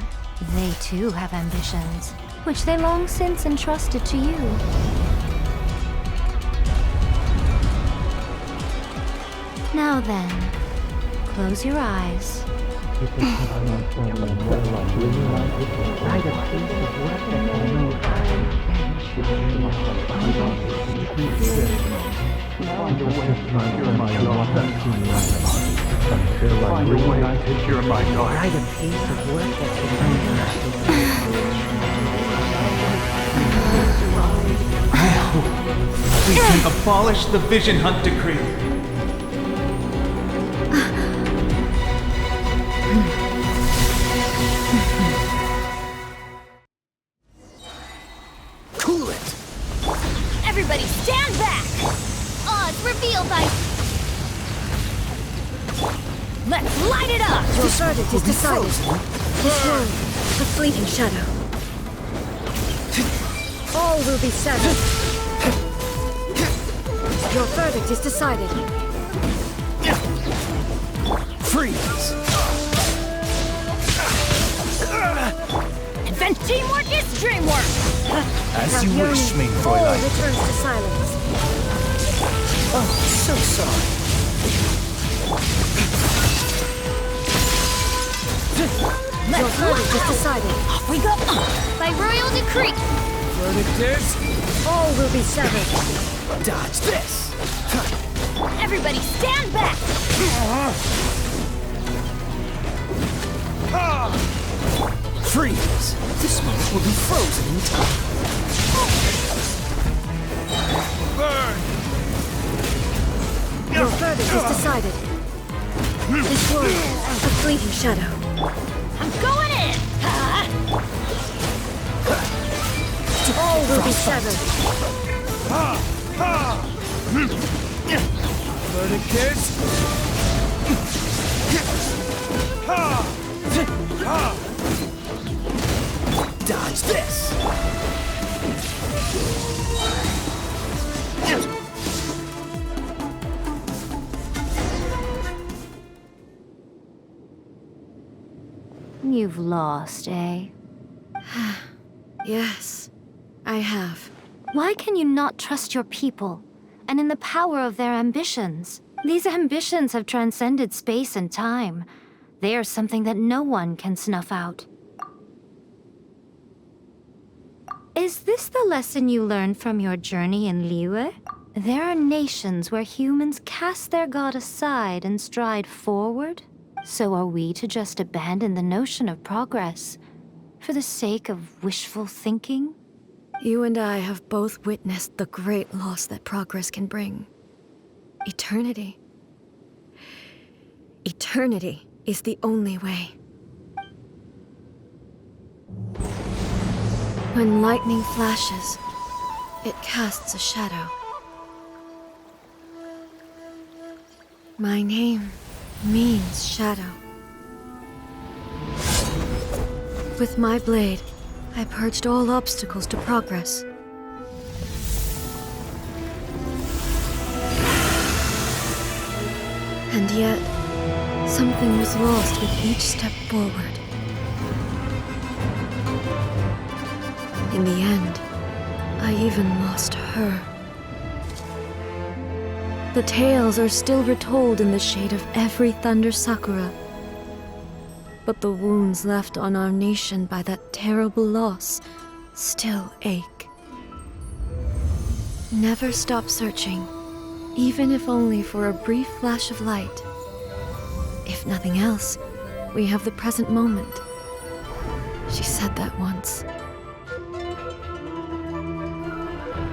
they too have ambitions, which they long since entrusted to you. Now then, close your eyes. We can abolish the Vision Hunt Decree. Cool it! Everybody stand back! Odds revealed by... Let's light it up! Your verdict is decided. This world, a fleeting shadow. All will be severed. Your verdict is decided. Freeze! And teamwork is dreamwork! As you wish, main All Fräulein. returns to silence. Oh, so sorry. Your verdict is decided. Off we go! By royal decree! Verdict is... All will be severed. Dodge this! Everybody stand back! Freeze! This moment will be frozen in time. Burn! Your verdict is decided. This world, a fleeting shadow. I'm going in! All will be severed. Burning kiss! Dodge this! You've lost, eh? Yes, I have. Why can you not trust your people, and in the power of their ambitions? These ambitions have transcended space and time. They are something that no one can snuff out. Is this the lesson you learned from your journey in Liyue? There are nations where humans cast their god aside and stride forward. So are we to just abandon the notion of progress for the sake of wishful thinking? You and I have both witnessed the great loss that progress can bring. Eternity. Eternity is the only way. When lightning flashes, it casts a shadow. My name means shadow. With my blade, I purged all obstacles to progress. And yet, something was lost with each step forward. In the end, I even lost her. The tales are still retold in the shade of every Thunder Sakura. But the wounds left on our nation by that terrible loss still ache. Never stop searching, even if only for a brief flash of light. If nothing else, we have the present moment. She said that once.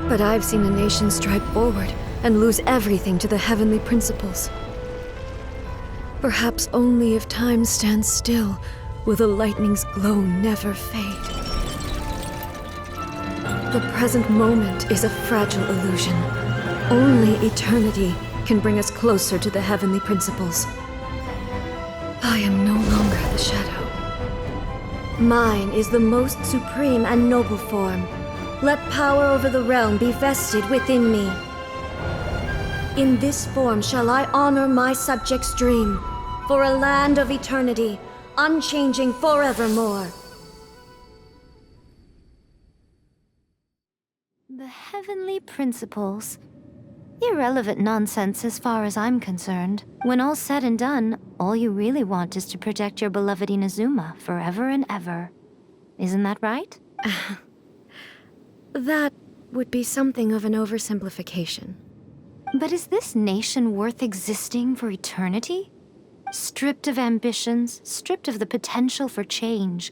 But I've seen a nation stride forward and lose everything to the heavenly principles. Perhaps only if time stands still will the lightning's glow never fade. The present moment is a fragile illusion. Only eternity can bring us closer to the heavenly principles. I am no longer the shadow. Mine is the most supreme and noble form. Let power over the realm be vested within me. In this form shall I honor my subjects' dream, for a land of eternity, unchanging forevermore. The heavenly principles. Irrelevant nonsense as far as I'm concerned. When all's said and done, all you really want is to protect your beloved Inazuma forever and ever. Isn't that right? That would be something of an oversimplification. But is this nation worth existing for eternity? Stripped of ambitions, stripped of the potential for change,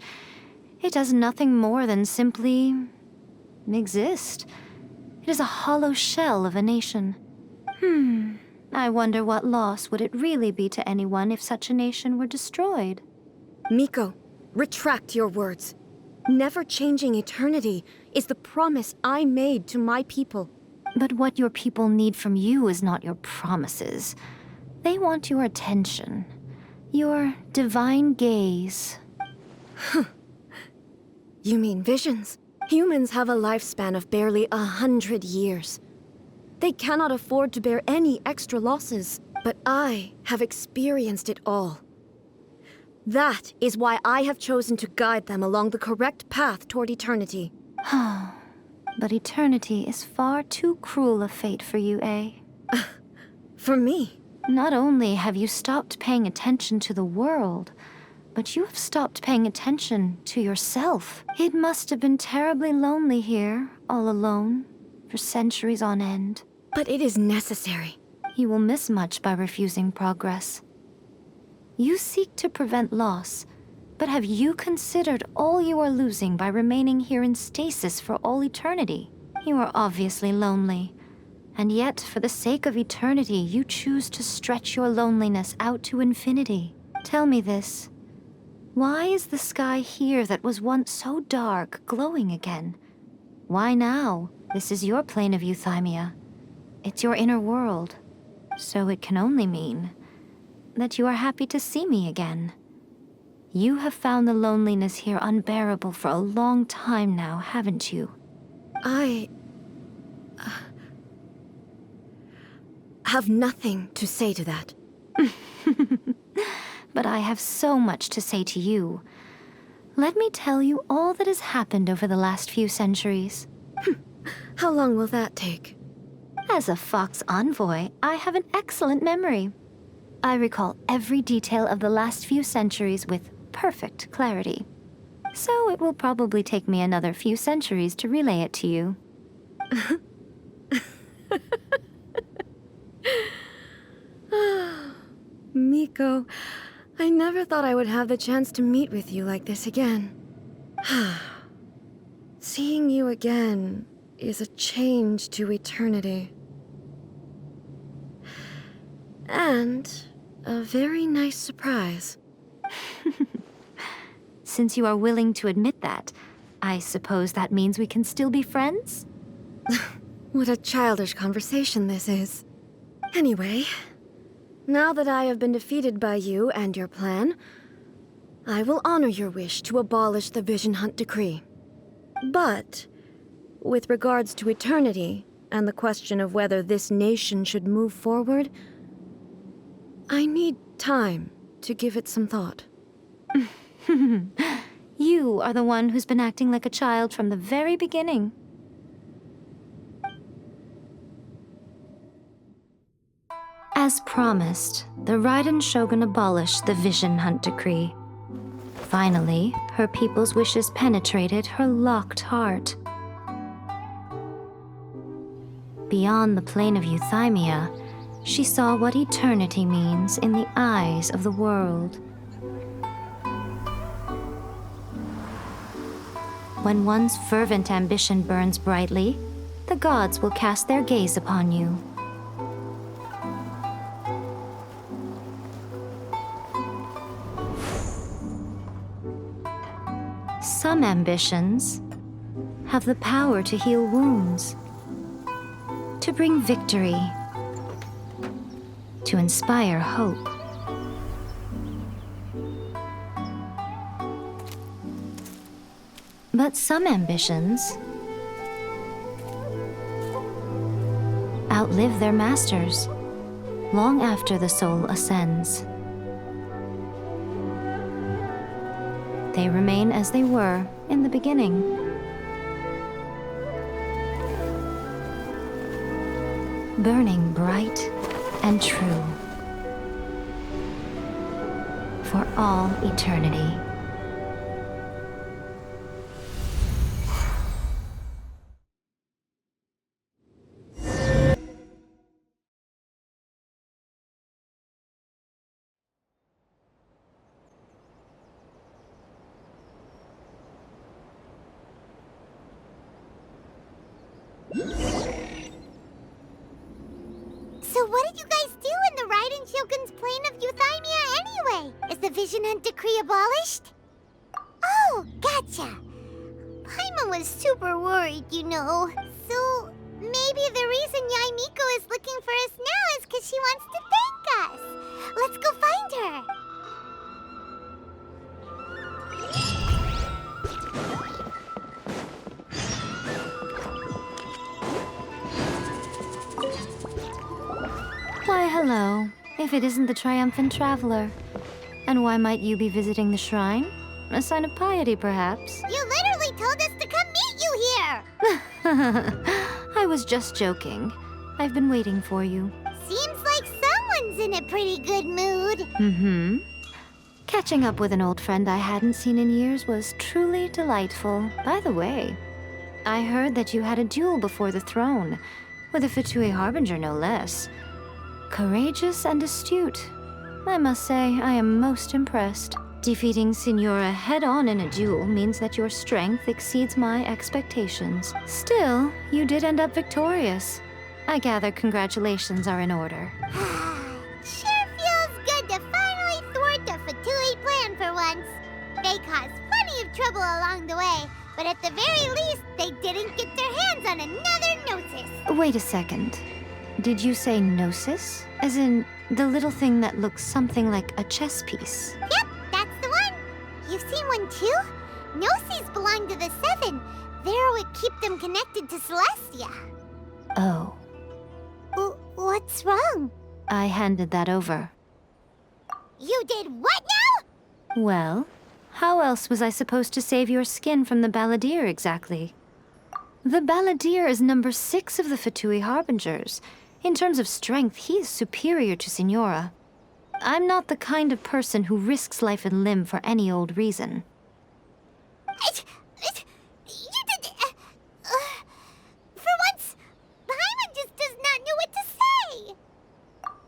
it does nothing more than simply exist. It is a hollow shell of a nation. I wonder what loss would it really be to anyone if such a nation were destroyed? Miko, retract your words. Never changing eternity is the promise I made to my people. But what your people need from you is not your promises. They want your attention. Your divine gaze. You mean visions? Humans have a lifespan of barely 100 years. They cannot afford to bear any extra losses. But I have experienced it all. That is why I have chosen to guide them along the correct path toward eternity. But eternity is far too cruel a fate for you, eh? For me? Not only have you stopped paying attention to the world, but you have stopped paying attention to yourself. It must have been terribly lonely here, all alone, for centuries on end. But it is necessary. You will miss much by refusing progress. You seek to prevent loss, but have you considered all you are losing by remaining here in stasis for all eternity? You are obviously lonely, And yet, for the sake of eternity, you choose to stretch your loneliness out to infinity. Tell me this. Why is the sky here that was once so dark glowing again? Why now? This is your plane of euthymia. It's your inner world. So it can only mean that you are happy to see me again. You have found the loneliness here unbearable for a long time now, haven't you? I have nothing to say to that. But I have so much to say to you. Let me tell you all that has happened over the last few centuries. How long will that take? As a Fox envoy, I have an excellent memory. I recall every detail of the last few centuries with perfect clarity. So it will probably take me another few centuries to relay it to you. Miko, I never thought I would have the chance to meet with you like this again. Seeing you again is a change to eternity. And a very nice surprise. Since you are willing to admit that, I suppose that means we can still be friends? What a childish conversation this is. Anyway, now that I have been defeated by you and your plan, I will honor your wish to abolish the Vision Hunt Decree. But, with regards to eternity and the question of whether this nation should move forward, I need time to give it some thought. You are the one who's been acting like a child from the very beginning. As promised, the Raiden Shogun abolished the Vision Hunt Decree. Finally, her people's wishes penetrated her locked heart. Beyond the plane of euthymia, she saw what eternity means in the eyes of the world. When one's fervent ambition burns brightly, the gods will cast their gaze upon you. Some ambitions have the power to heal wounds, to bring victory, to inspire hope. But some ambitions outlive their masters long after the soul ascends. They remain as they were in the beginning. Burning bright and true for all eternity. So what did you guys do in the Raiden Shogun's plane of euthymia anyway? Is the Vision Hunt Decree abolished? Oh, gotcha. Paimon was super worried, you know. So maybe the reason Yae Miko is looking for us now is because she wants to thank us. Let's go find her. Why, hello, if it isn't the triumphant traveler. And why might you be visiting the shrine? A sign of piety, perhaps? You literally told us to come meet you here! I was just joking. I've been waiting for you. Seems like someone's in a pretty good mood. Mm-hmm. Catching up with an old friend I hadn't seen in years was truly delightful. By the way, I heard that you had a duel before the throne, with a Fatui Harbinger no less. Courageous and astute. I must say, I am most impressed. Defeating Signora head-on in a duel means that your strength exceeds my expectations. Still, you did end up victorious. I gather congratulations are in order. Sure feels good to finally thwart the Fatui plan for once. They caused plenty of trouble along the way, but at the very least, they didn't get their hands on another Gnosis. Wait a second. Did you say Gnosis? As in, the little thing that looks something like a chess piece? Yep, that's the one. You've seen one too? Gnosis belong to the Seven. They're what keep them connected to Celestia. Oh. What's wrong? I handed that over. You did what now? Well, how else was I supposed to save your skin from the Balladeer exactly? The Balladeer is number 6 of the Fatui Harbingers. In terms of strength, he is superior to Signora. I'm not the kind of person who risks life and limb for any old reason. You did... for once, Paimon just does not know what to say.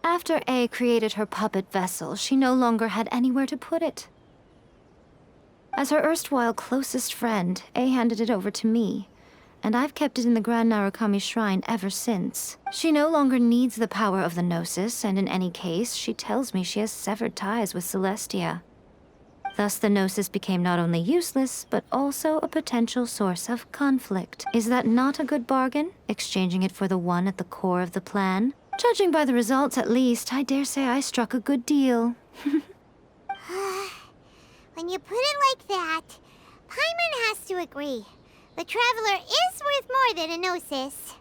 After A created her puppet vessel, she no longer had anywhere to put it. As her erstwhile closest friend, A handed it over to me, and I've kept it in the Grand Narukami Shrine ever since. She no longer needs the power of the Gnosis, and in any case, she tells me she has severed ties with Celestia. Thus, the Gnosis became not only useless, but also a potential source of conflict. Is that not a good bargain, exchanging it for the one at the core of the plan? Judging by the results, at least, I dare say I struck a good deal. When you put it like that, Paimon has to agree. The Traveler is worth more than a Gnosis.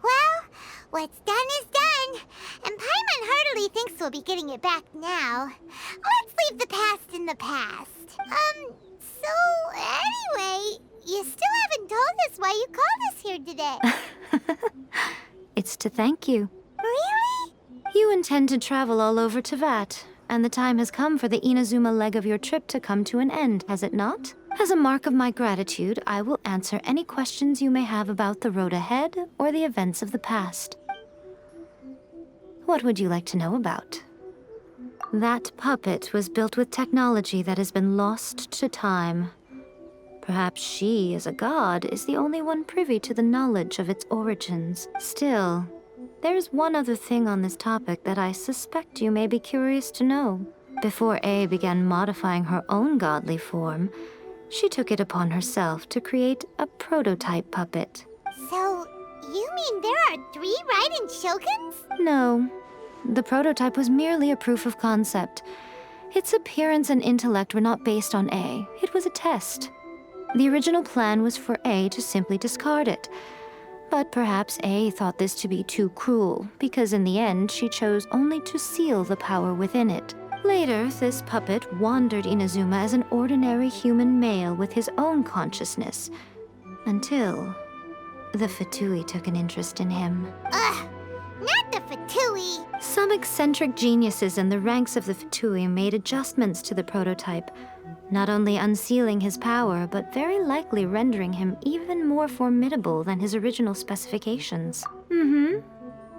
Well, what's done is done, and Paimon heartily thinks we'll be getting it back now. Let's leave the past in the past. So anyway, you still haven't told us why you called us here today. It's to thank you. Really? You intend to travel all over Teyvat, and the time has come for the Inazuma leg of your trip to come to an end, has it not? As a mark of my gratitude, I will answer any questions you may have about the road ahead or the events of the past. What would you like to know about? That puppet was built with technology that has been lost to time. Perhaps she, as a god, is the only one privy to the knowledge of its origins. Still, there's one other thing on this topic that I suspect you may be curious to know. Before A began modifying her own godly form, she took it upon herself to create a prototype puppet. So, you mean there are 3 Raiden Shoguns? No. The prototype was merely a proof of concept. Its appearance and intellect were not based on A. It was a test. The original plan was for A to simply discard it. But perhaps A thought this to be too cruel, because in the end she chose only to seal the power within it. Later, this puppet wandered Inazuma as an ordinary human male with his own consciousness, until the Fatui took an interest in him. Ugh! Not the Fatui! Some eccentric geniuses in the ranks of the Fatui made adjustments to the prototype, not only unsealing his power, but very likely rendering him even more formidable than his original specifications.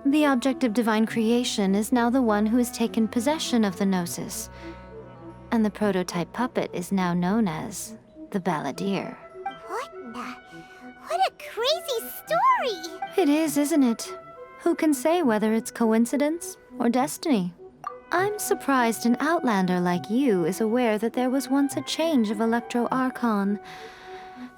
The object of divine creation is now the one who has taken possession of the Gnosis, and the prototype puppet is now known as the Balladeer. What a crazy story! It is, isn't it? Who can say whether it's coincidence or destiny? I'm surprised an outlander like you is aware that there was once a change of Electro Archon.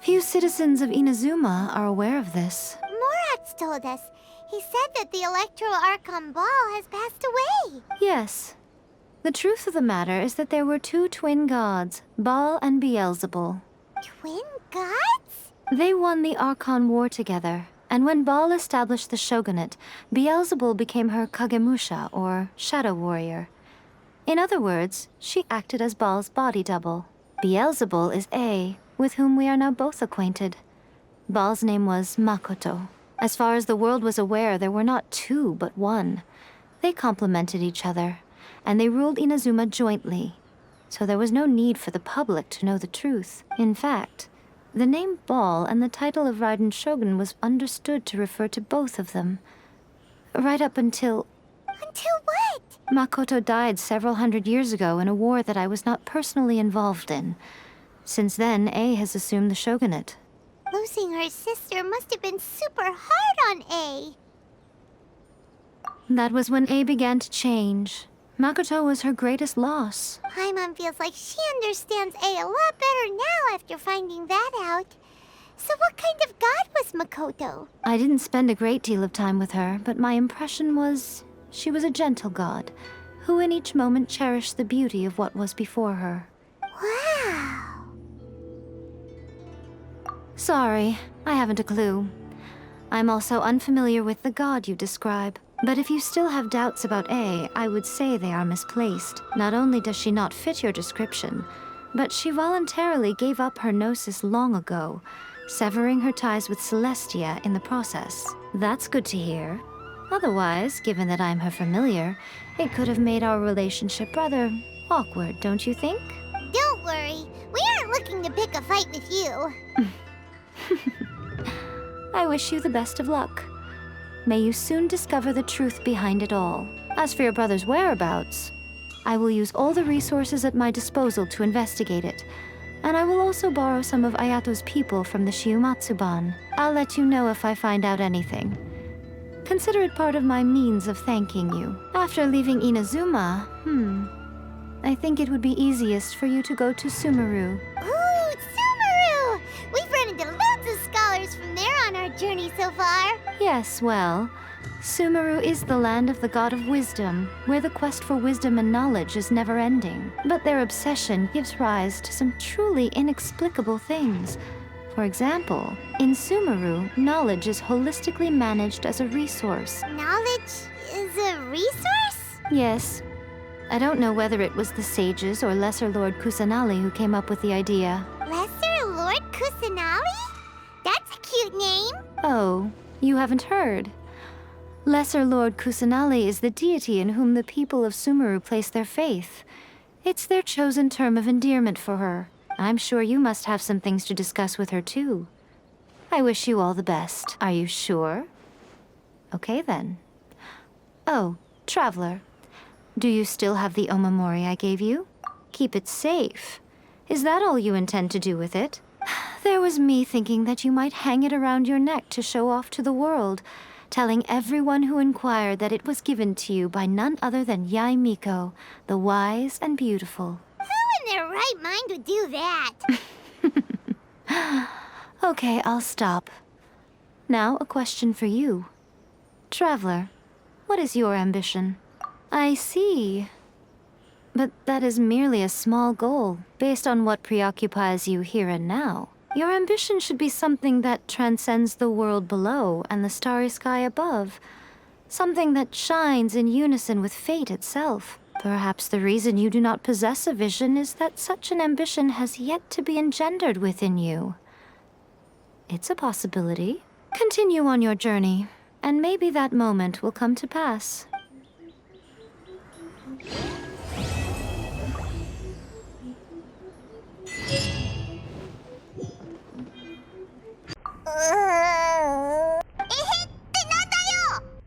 Few citizens of Inazuma are aware of this. Morat's told us. He said that the Electro Archon Ball has passed away. Yes. The truth of the matter is that there were 2 twin gods, Baal and Beelzebul. Twin gods? They won the Archon War together, and when Baal established the shogunate, Beelzebul became her Kagemusha, or shadow warrior. In other words, she acted as Baal's body double. Beelzebul is A, with whom we are now both acquainted. Baal's name was Makoto. As far as the world was aware, there were not 2, but 1. They complemented each other, and they ruled Inazuma jointly, so there was no need for the public to know the truth. In fact, the name Baal and the title of Raiden Shogun was understood to refer to both of them. Right up until... Until what? Makoto died several hundred years ago in a war that I was not personally involved in. Since then, A has assumed the shogunate. Losing her sister must have been super hard on A. That was when A began to change. Makoto was her greatest loss. Paimon feels like she understands A a lot better now after finding that out. So what kind of god was Makoto? I didn't spend a great deal of time with her, but my impression was she was a gentle god, who in each moment cherished the beauty of what was before her. Wow. Sorry, I haven't a clue. I'm also unfamiliar with the god you describe. But if you still have doubts about A, I would say they are misplaced. Not only does she not fit your description, but she voluntarily gave up her gnosis long ago, severing her ties with Celestia in the process. That's good to hear. Otherwise, given that I'm her familiar, it could have made our relationship rather awkward, don't you think? Don't worry, we aren't looking to pick a fight with you. I wish you the best of luck. May you soon discover the truth behind it all. As for your brother's whereabouts, I will use all the resources at my disposal to investigate it, and I will also borrow some of Ayato's people from the Shiumatsuban. I'll let you know if I find out anything. Consider it part of my means of thanking you. After leaving Inazuma, I think it would be easiest for you to go to Sumeru. Ooh, Sumeru! We've run into lots of scholars from there on our journey so far. Yes, well, Sumeru is the land of the god of wisdom, where the quest for wisdom and knowledge is never-ending. But their obsession gives rise to some truly inexplicable things. For example, in Sumeru, knowledge is holistically managed as a resource. Knowledge is a resource? Yes. I don't know whether it was the sages or Lesser Lord Kusanali who came up with the idea. Lesser Lord Kusanali? That's a cute name. Oh, you haven't heard. Lesser Lord Kusanali is the deity in whom the people of Sumeru place their faith. It's their chosen term of endearment for her. I'm sure you must have some things to discuss with her too. I wish you all the best. Are you sure? Okay then. Oh, Traveler. Do you still have the omamori I gave you? Keep it safe. Is that all you intend to do with it? There was me thinking that you might hang it around your neck to show off to the world, telling everyone who inquired that it was given to you by none other than Yae Miko, the wise and beautiful. Who in their right mind would do that? Okay, I'll stop. Now, a question for you. Traveler, what is your ambition? I see. But that is merely a small goal, based on what preoccupies you here and now. Your ambition should be something that transcends the world below and the starry sky above. Something that shines in unison with fate itself. Perhaps the reason you do not possess a vision is that such an ambition has yet to be engendered within you. It's a possibility. Continue on your journey, and maybe that moment will come to pass.